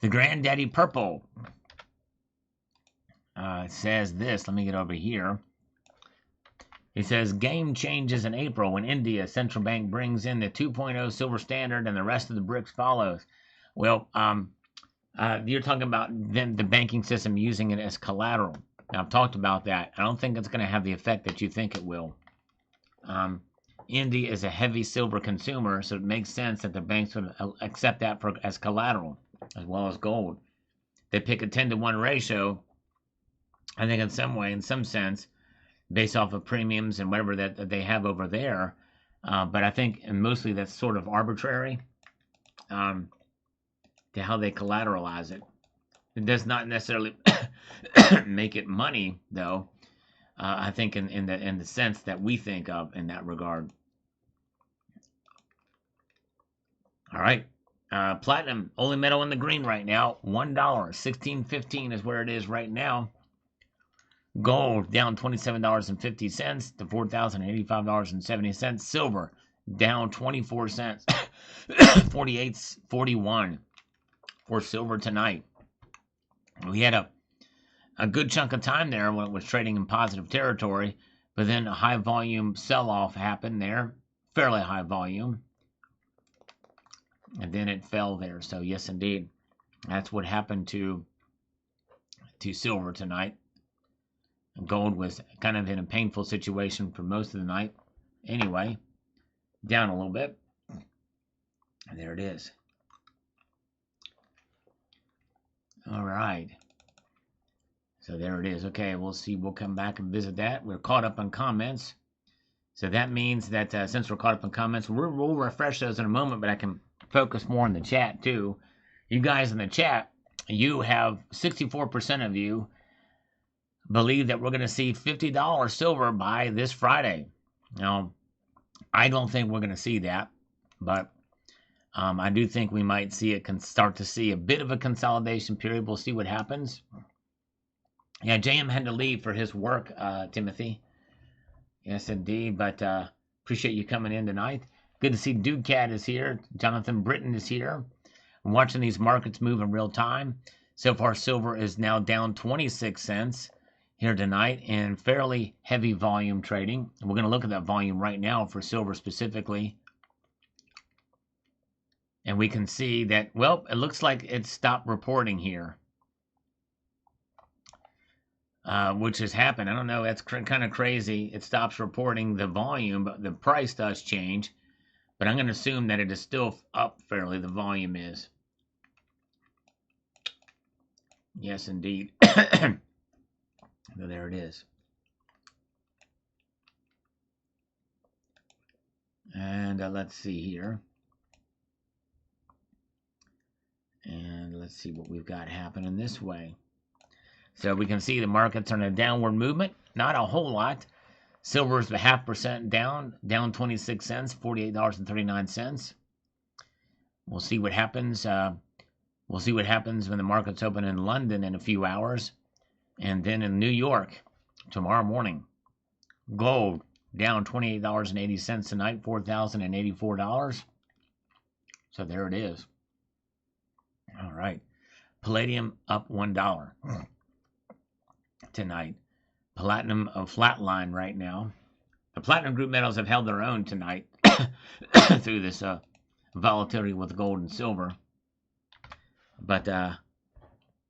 The Granddaddy Purple says this. Let me get over here. He says, game changes in April when India's central bank brings in the 2.0 silver standard and the rest of the BRICS follows. Well, you're talking about them, the banking system using it as collateral. Now, I've talked about that. I don't think it's going to have the effect that you think it will. India is a heavy silver consumer, so it makes sense that the banks would accept that as collateral, as well as gold. They pick a 10-to-1 ratio, I think in some way, in some sense, based off of premiums and whatever that they have over there. But I think mostly that's sort of arbitrary to how they collateralize it. It does not necessarily make it money, though. I think in the sense that we think of in that regard. All right. Platinum, only metal in the green right now. $1. $16.15 is where it is right now. Gold down $27.50 to $4,085.70. Silver down 24 cents. 48.41 for silver tonight. We had a good chunk of time there when it was trading in positive territory, but then a high volume sell-off happened there, fairly high volume. and then it fell there. So yes, indeed, that's what happened to silver tonight. Gold was kind of in a painful situation for most of the night. Anyway, down a little bit. And there it is. All right. So there it is. Okay, we'll see. We'll come back and visit that. We're caught up on comments. So that means that since we're caught up on comments, we'll refresh those in a moment, but I can focus more on the chat too. You guys in the chat, you have 64% of you believe that we're going to see $50 silver by this Friday. Now, I don't think we're going to see that, but I do think we might see it start to see a bit of a consolidation period. We'll see what happens. Yeah, JM had to leave for his work, Timothy. Yes, indeed, but appreciate you coming in tonight. Good to see Dude Cat is here. Jonathan Britton is here. I'm watching these markets move in real time. So far, silver is now down 26 cents here tonight in fairly heavy volume trading. We're going to look at that volume right now for silver specifically. And we can see that, well, it looks like it stopped reporting here. Which has happened. I don't know, that's kind of crazy. It stops reporting the volume, but the price does change. But I'm going to assume that it is still up fairly, the volume is. Yes, indeed. There it is. And let's see here. And let's see what we've got happening this way. So we can see the markets are in a downward movement. Not a whole lot. Silver is 0.5% down 26 cents, $48.39. We'll see what happens. We'll see what happens when the markets open in London in a few hours. And then in New York tomorrow morning. Gold down $28.80 tonight, $4,084. So there it is. All right. Palladium up $1 tonight. Platinum a flat line right now. The platinum group metals have held their own tonight through this volatility with gold and silver. But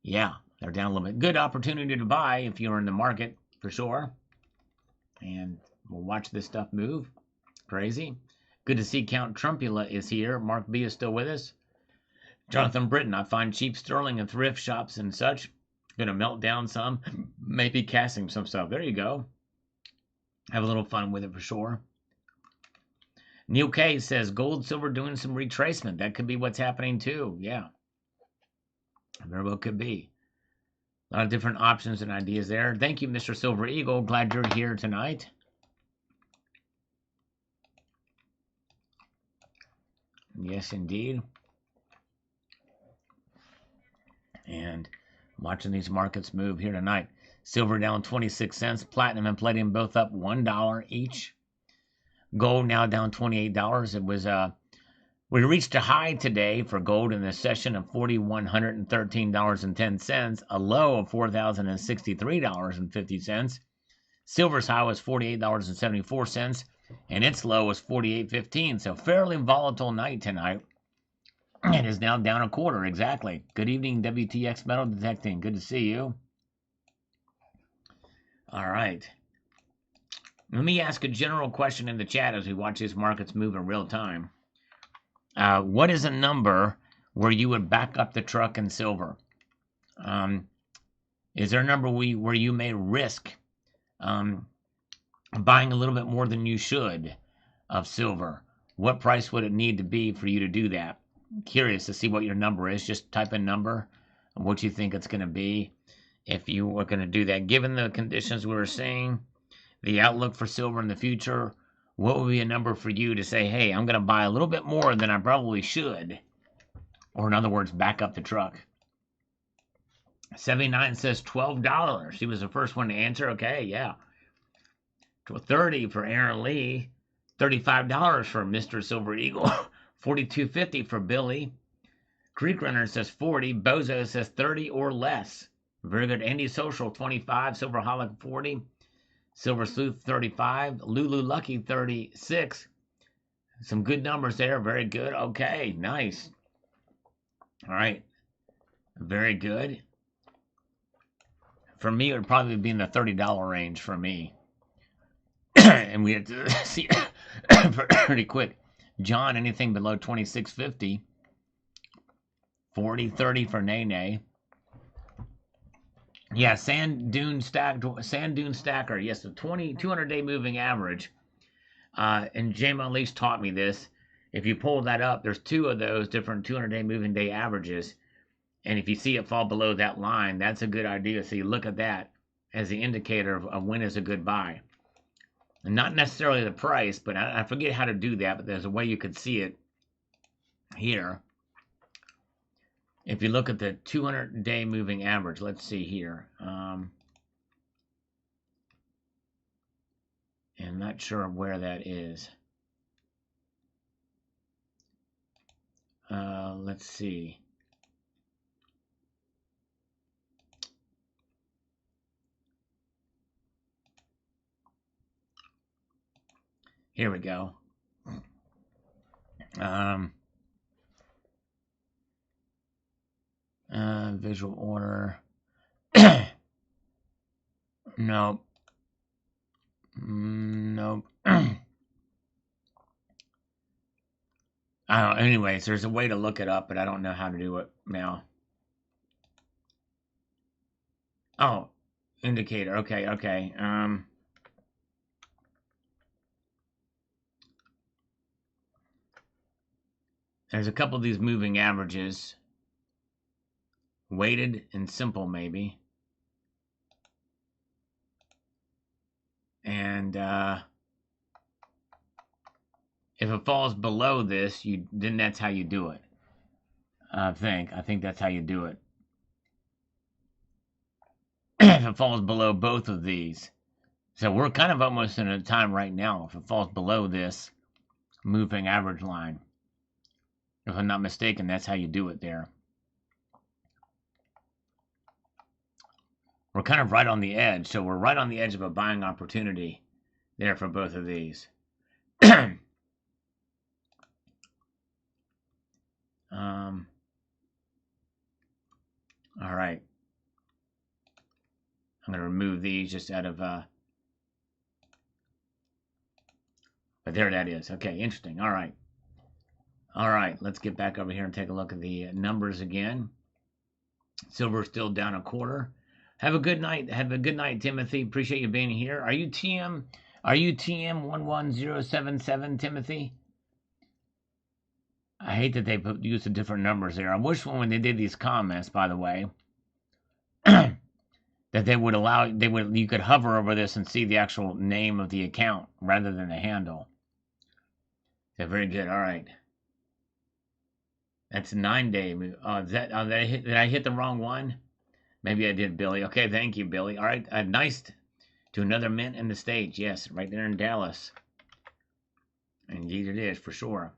yeah, they're down a little bit. Good opportunity to buy if you're in the market for sure. And we'll watch this stuff move. Crazy. Good to see Count Trumpula is here. Mark B is still with us. Jonathan Britton, I find cheap sterling in thrift shops and such. Gonna melt down some, maybe casting some stuff. There you go. Have a little fun with it for sure. Neil K says gold, silver doing some retracement. That could be what's happening too. Yeah. Very well could be. A lot of different options and ideas there. Thank you, Mr. Silver Eagle. Glad you're here tonight. Yes, indeed. And watching these markets move here tonight. Silver down 26 cents. Platinum and palladium both up $1 each. Gold now down $28. It was we reached a high today for gold in the session of $4,113.10, a low of $4,063.50. Silver's high was $48.74, and its low was $48.15. So fairly volatile night tonight. It is now down a quarter, exactly. Good evening, WTX Metal Detecting. Good to see you. All right. Let me ask a general question in the chat as we watch these markets move in real time. What is a number where you would back up the truck in silver? Is there a number where you may risk buying a little bit more than you should of silver? What price would it need to be for you to do that? Curious to see what your number is. Just type a number and what you think it's going to be if you were going to do that. Given the conditions we were seeing, the outlook for silver in the future, what would be a number for you to say, hey, I'm going to buy a little bit more than I probably should? Or in other words, back up the truck. 79 says $12. She was the first one to answer. Okay, yeah. $30 for Aaron Lee. $35 for Mr. Silver Eagle. $42.50 for Billy. Creek Runner says 40. Bozo says 30 or less. Very good. Andy Social 25. Silverholic 40. Silver Sleuth 35. Lulu Lucky 36. Some good numbers there. Very good. Okay, nice. All right. Very good. For me, it would probably be in the $30 range for me. And we had to see pretty quick. John, anything below 26.50. 40.30 for Nene. Yeah, sand dune stacker. Yes, the 200-day moving average. And Jim Unleashed taught me this. If you pull that up, there's two of those different 200-day moving day averages. And if you see it fall below that line, that's a good idea. So you look at that as the indicator of when is a good buy. And not necessarily the price, but I forget how to do that, but there's a way you could see it here. If you look at the 200-day moving average, let's see here. I'm not sure where that is. Let's see. Here we go. Visual order. Nope. Nope. I don't know. Anyways, there's a way to look it up, but I don't know how to do it now. Oh, indicator. Okay, okay. There's a couple of these moving averages. Weighted and simple, maybe. And if it falls below this, then that's how you do it. I think that's how you do it. If it falls below both of these. So we're kind of almost in a time right now. If it falls below this moving average line. If I'm not mistaken, that's how you do it there. We're kind of right on the edge. So we're right on the edge of a buying opportunity there for both of these. All right. I'm going to remove these just out of, but there that is. Okay, interesting. All right. All right, let's get back over here and take a look at the numbers again. Silver's still down a quarter. Have a good night. Have a good night, Timothy. Appreciate you being here. Are you TM? Are you TM11077, Timothy? I hate that they use the different numbers there. I wish when they did these comments, by the way, that they would allow you could hover over this and see the actual name of the account rather than the handle. They're very good. All right. That's 9-day. Did I hit the wrong one? Maybe I did, Billy. Okay, thank you, Billy. All right, nice to another mint in the States. Yes, right there in Dallas. Indeed it is, for sure.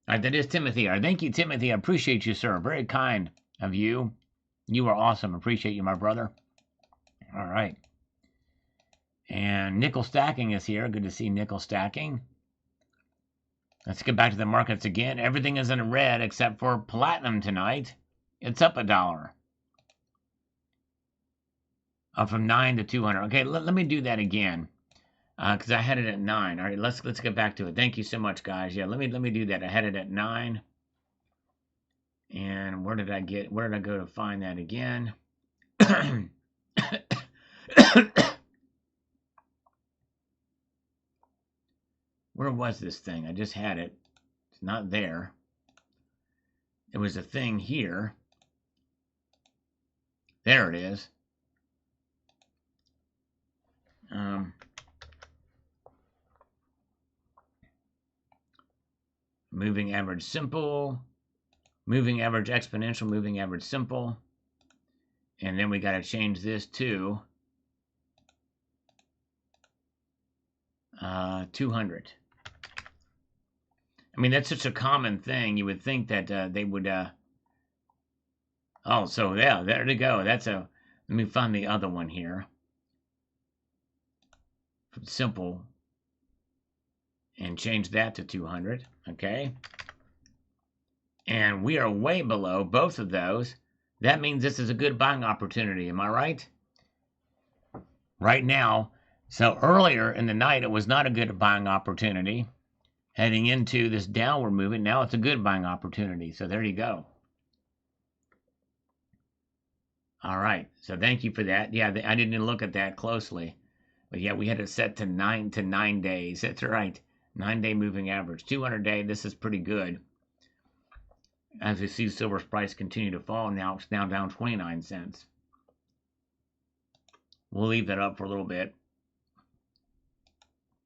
All right, that is Timothy. All right, thank you, Timothy. I appreciate you, sir. Very kind of you. You are awesome. Appreciate you, my brother. All right. And nickel stacking is here. Good to see nickel stacking. Let's get back to the markets again. Everything is in red except for platinum tonight. It's up $1. From 9 to 200. Okay, let me do that again, because I had it at 9. All right, let's get back to it. Thank you so much, guys. Yeah, let me do that. I had it at 9. And where did I go to find that again? Where was this thing? I just had it. It's not there. It was a thing here. There it is. Moving average simple, moving average exponential, moving average simple. And then we got to change this to 200. I mean, that's such a common thing. You would think that they would. Oh, so yeah, there to go. Let me find the other one here. Simple. And change that to 200. Okay. And we are way below both of those. That means this is a good buying opportunity. Am I right? Right now. So earlier in the night, it was not a good buying opportunity. Heading into this downward movement, now it's a good buying opportunity. So there you go. All right. So thank you for that. Yeah, I didn't look at that closely. But yeah, we had it set to 9 days. That's right. 9-day moving average. 200-day, this is pretty good. As we see silver's price continue to fall, now it's now down 29 cents. We'll leave that up for a little bit.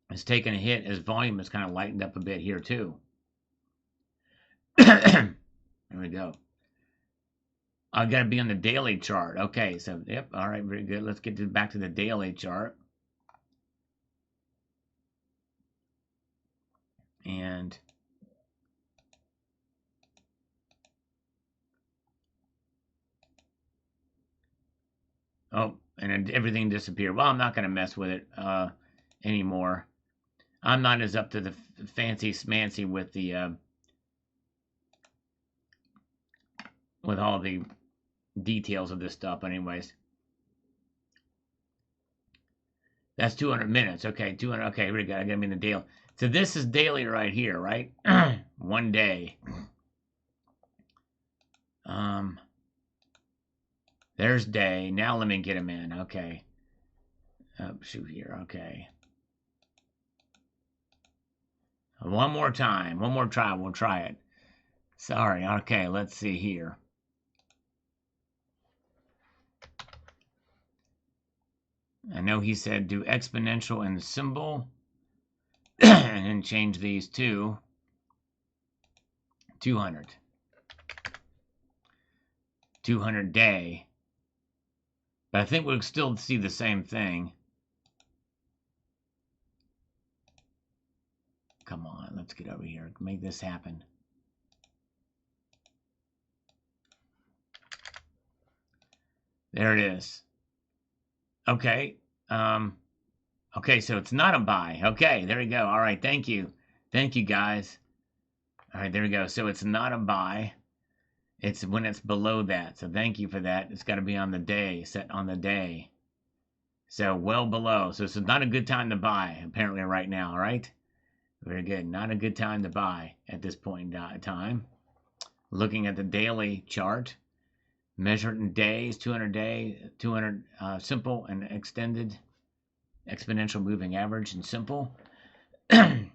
It's taken a hit as volume has kind of lightened up a bit here too. There we go. I've got to be on the daily chart. Okay, so yep, all right, very good. Let's get back to the daily chart. And oh, and everything disappeared. Well, I'm not going to mess with it anymore. I'm not as up to the fancy smancy with the with all the details of this stuff. Anyways, that's 200 minutes. Okay, 200. Okay, here we go. I got to be in the daily. So this is daily right here, right? 1 day. There's day. Now let me get him in. Okay. Oh, shoot here. Okay. One more time. One more try. We'll try it. Sorry. Okay, let's see here. I know he said do exponential and symbol. And then change these to 200. 200 day. But I think we'll still see the same thing. Come on, let's get over here. Make this happen. There it is. Okay. Okay, so it's not a buy. Okay, there we go. All right, thank you. Thank you, guys. All right, there we go. So it's not a buy. It's when it's below that. So thank you for that. It's got to be on the day, set on the day. So well below. So this is not a good time to buy, apparently, right now, all right? Very good. Not a good time to buy at this point in time. Looking at the daily chart, measured in days, 200 day, 200 simple and extended, exponential moving average and simple. And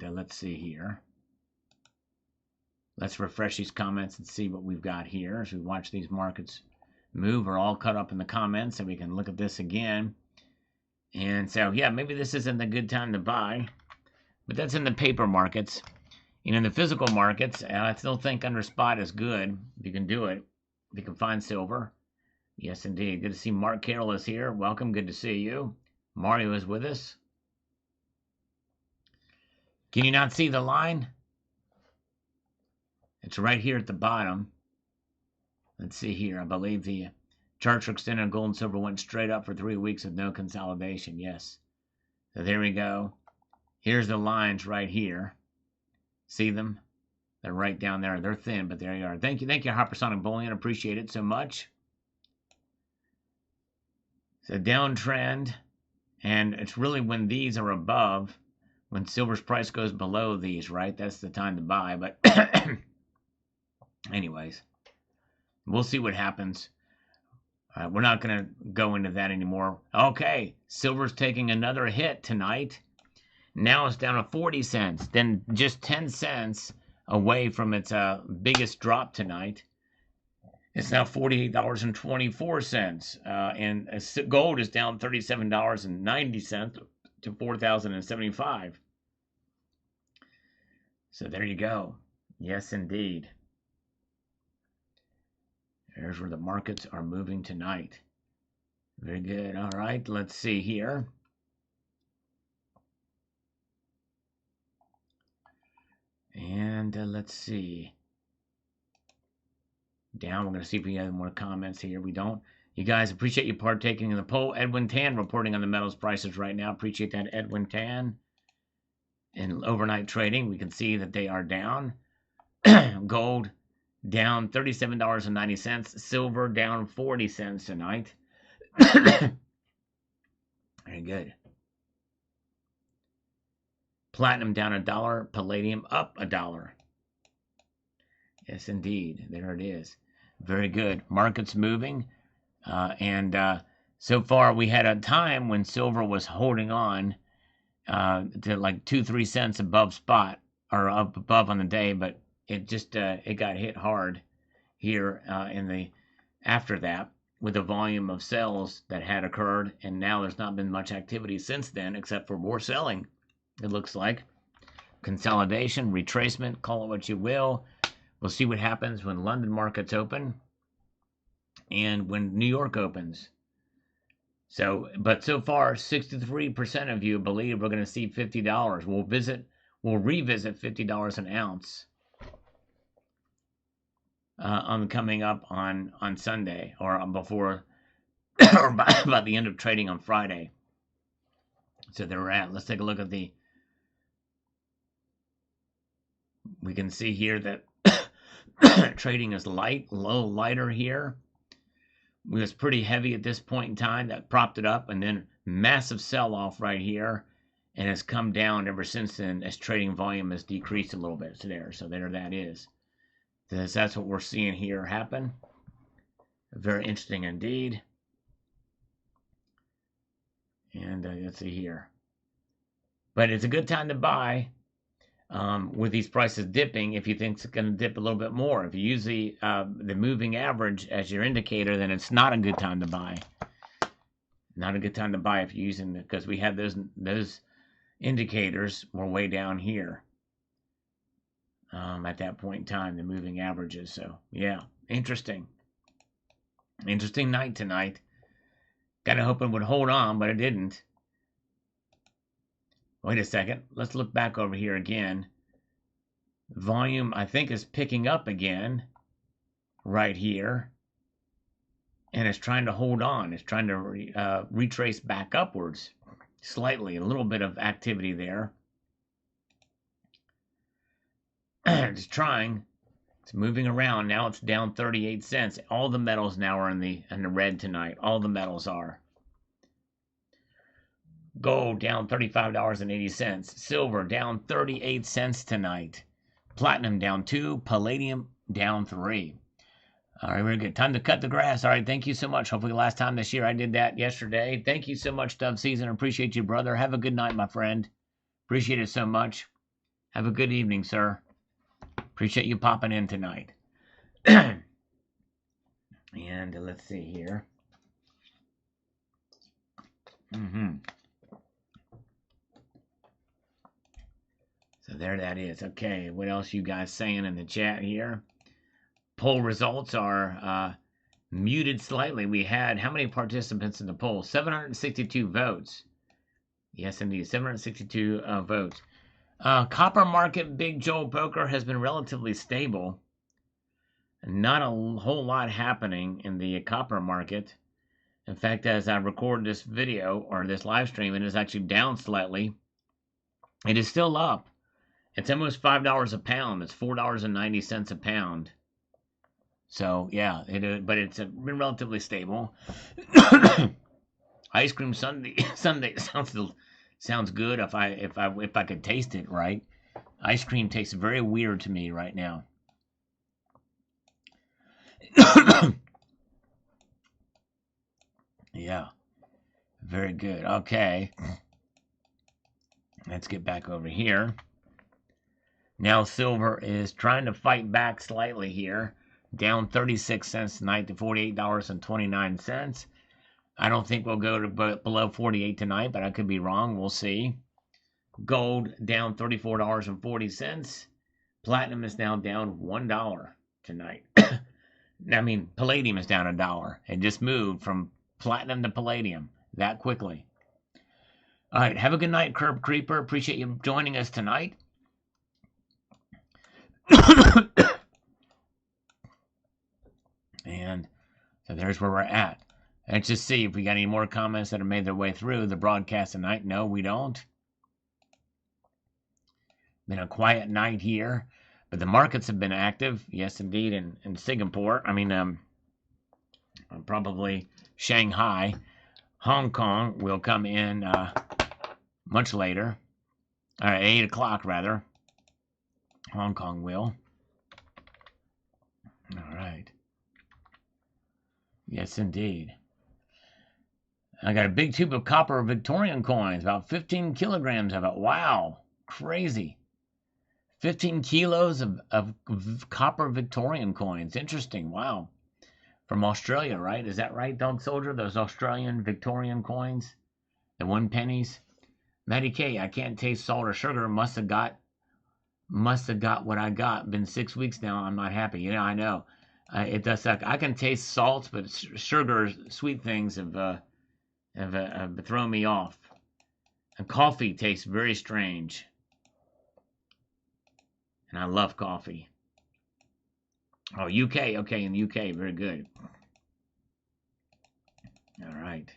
let's see here. Let's refresh these comments and see what we've got here as we watch these markets move. We're all caught up in the comments, so we can look at this again. And so, yeah, maybe this isn't a good time to buy, but that's in the paper markets. In the physical markets, I still think under spot is good if you can do it, if you can find silver. Yes, indeed. Good to see Mark Carroll is here. Welcome. Good to see you. Mario is with us. Can you not see the line? It's right here at the bottom. Let's see here. I believe the charts for extended gold and silver went straight up for 3 weeks with no consolidation. Yes. So there we go. Here's the lines right here. See them? They're right down there. They're thin, but there you are. Thank you, Hypersonic Bullion. Appreciate it so much. It's a downtrend, and it's really when these are above, when silver's price goes below these, right? That's the time to buy. But anyways, we'll see what happens. We're not going to go into that anymore. Okay, silver's taking another hit tonight. Now it's down to 40 cents, then just 10 cents away from its biggest drop tonight. It's now $48.24. And gold is down $37.90 to $4,075. So there you go. Yes, indeed. There's where the markets are moving tonight. Very good. All right, let's see here. And let's see. Down. We're going to see if we have more comments here. We don't. You guys, appreciate you partaking in the poll. Edwin Tan reporting on the metals prices right now. Appreciate that, Edwin Tan. In overnight trading, we can see that they are down. Gold down $37.90. Silver down 40 cents tonight. Very good. Platinum down $1. Palladium up $1. Yes, indeed. There it is. Very good. Markets moving. And so far, we had a time when silver was holding on to like 2-3 cents above spot or up above on the day, but it just it got hit hard here in the after that with the volume of sales that had occurred, and now there's not been much activity since then except for more selling. It looks like consolidation, retracement, call it what you will. We'll see what happens when London markets open and when New York opens. So, but so far, 63% of you believe we're going to see $50. We'll revisit $50 an ounce on coming up on Sunday or before or by the end of trading on Friday. So there we're at. Let's take a look at the. We can see here that trading is lighter here. It was pretty heavy at this point in time. That propped it up, and then massive sell-off right here, and has come down ever since then as trading volume has decreased a little bit. So there that is. That's what we're seeing here happen. Very interesting indeed. And let's see here. But it's a good time to buy with these prices dipping. If you think it's going to dip a little bit more, if you use the moving average as your indicator, then it's not a good time to buy. Not a good time to buy if you're using it, because we had those indicators were way down here at that point in time, the moving averages. So yeah, interesting night tonight. Kind of hoping it would hold on, but it didn't. Wait a second. Let's look back over here again. Volume, I think, is picking up again right here. And it's trying to hold on. It's trying to retrace back upwards slightly. A little bit of activity there. It's trying. It's moving around. Now it's down 38 cents. All the metals now are in the red tonight. All the metals are. Gold down $35.80. Silver down 38 cents tonight. Platinum down 2. Palladium down 3. All right, very good. Time to cut the grass. All right, thank you so much. Hopefully last time this year I did that yesterday. Thank you so much, Dove Season. Appreciate you, brother. Have a good night, my friend. Appreciate it so much. Have a good evening, sir. Appreciate you popping in tonight. And let's see here. So there that is. Okay, what else you guys saying in the chat here? Poll results are muted slightly. We had how many participants in the poll? 762 votes. Yes, indeed, 762 votes. Copper market, Big Joe Poker, has been relatively stable. Not a whole lot happening in the copper market. In fact, as I record this video or this live stream, it is actually down slightly. It is still up. It's almost $5 a pound. It's $4.90 a pound. So yeah, but it's been relatively stable. Ice cream Sunday sounds good if I could taste it right. Ice cream tastes very weird to me right now. Yeah, very good. Okay, let's get back over here. Now silver is trying to fight back slightly here, down 36 cents tonight to $48.29. I don't think we'll go to below 48 tonight, but I could be wrong. We'll see. Gold down $34.40. Platinum is now down $1 tonight. I mean, palladium is down $1. It just moved from platinum to palladium that quickly. All right, have a good night, Curb Creeper. Appreciate you joining us tonight. And so there's where we're at. Let's just see if we got any more comments that have made their way through the broadcast tonight. No, we don't. Been a quiet night here, but the markets have been active. Yes, indeed, in Singapore. Probably Shanghai. Hong Kong will come in much later. 8 o'clock, rather. Hong Kong will. All right. Yes, indeed. I got a big tube of copper Victorian coins, about 15 kilograms of it. Wow, crazy. 15 kilos of copper Victorian coins. Interesting. Wow. From Australia, right? Is that right, Dog Soldier? Those Australian Victorian coins? The 1 pennies? Matty K, I can't taste salt or sugar. Must have got what I got. Been 6 weeks now. I'm not happy. You know, I know. It does suck. I can taste salt, but sugar, sweet things have thrown me off. And coffee tastes very strange. And I love coffee. Oh, UK. Okay, in the UK. Very good. All right.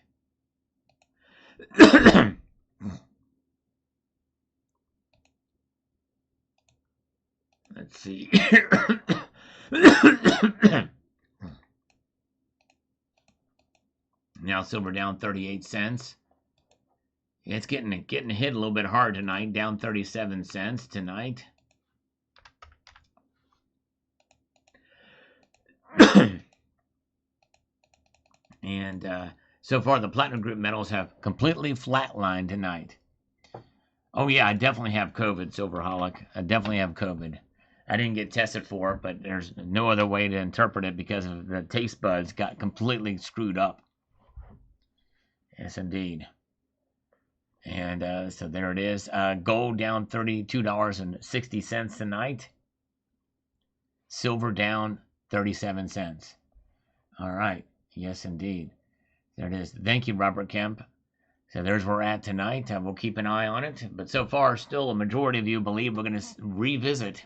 Let's see. Now silver down 38 cents. It's getting hit a little bit hard tonight. Down 37 cents tonight. And so far, the platinum group metals have completely flatlined tonight. Oh yeah, I definitely have COVID, Silverholic. I definitely have COVID. I didn't get tested for it, but there's no other way to interpret it because of the taste buds got completely screwed up. Yes, indeed. And so there it is. Gold down $32.60 tonight. Silver down 37 cents. All right. Yes, indeed. There it is. Thank you, Robert Kemp. So there's where we're at tonight. We'll keep an eye on it. But so far, still a majority of you believe we're going to revisit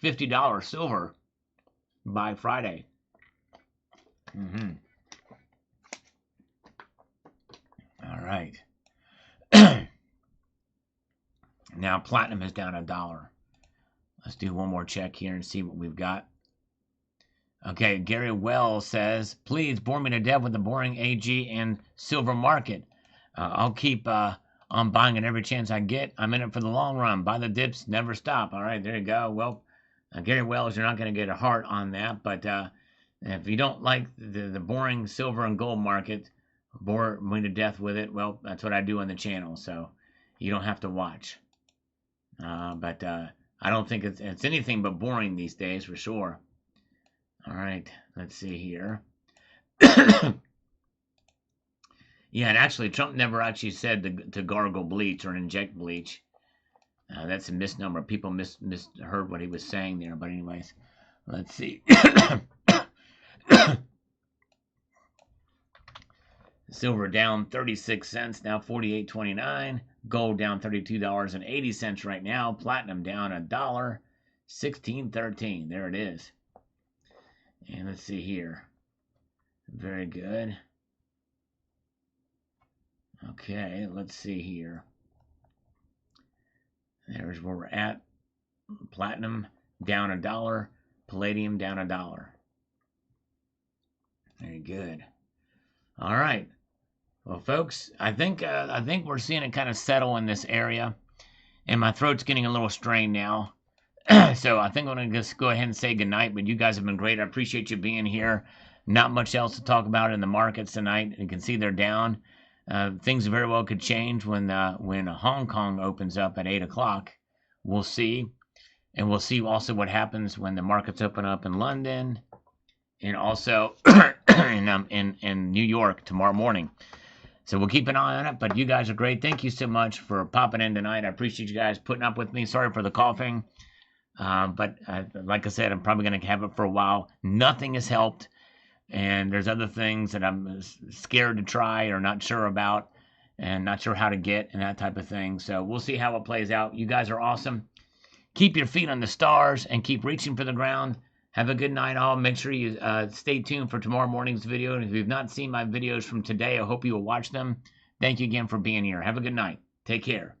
$50 silver by Friday. All right. Now platinum is down $1. Let's do one more check here and see what we've got. Okay, Gary Wells says, please bore me to death with the boring AG and silver market. I'll keep on buying it every chance I get. I'm in it for the long run. Buy the dips, never stop. All right, there you go. Well, Gary Wells, you're not going to get a heart on that. But if you don't like the boring silver and gold market, bore me to death with it, well, that's what I do on the channel. So you don't have to watch. But I don't think it's anything but boring these days for sure. All right, let's see here. Yeah, and actually, Trump never actually said to gargle bleach or inject bleach. That's a misnomer. People misheard what he was saying there. But anyways, let's see. Silver down 36 cents, now 48.29. Gold down $32.80 right now. Platinum down $1, 16.13. There it is. And let's see here. Very good. Okay, let's see here. There's where we're at. Platinum down $1. Palladium down $1. Very good. All right. Well, folks, I think we're seeing it kind of settle in this area, and my throat's getting a little strained now. So I think I'm going to just go ahead and say goodnight, but you guys have been great. I appreciate you being here. Not much else to talk about in the markets tonight. You can see they're down. Things very well could change when Hong Kong opens up at 8 o'clock. We'll see. And we'll see also what happens when the markets open up in London and also in New York tomorrow morning. So we'll keep an eye on it, but you guys are great. Thank you so much for popping in tonight. I appreciate you guys putting up with me. Sorry for the coughing. But like I said, I'm probably going to have it for a while. Nothing has helped. And there's other things that I'm scared to try or not sure about and not sure how to get and that type of thing. So we'll see how it plays out. You guys are awesome. Keep your feet on the stars and keep reaching for the ground. Have a good night, all. Make sure you stay tuned for tomorrow morning's video. And if you've not seen my videos from today, I hope you will watch them. Thank you again for being here. Have a good night. Take care.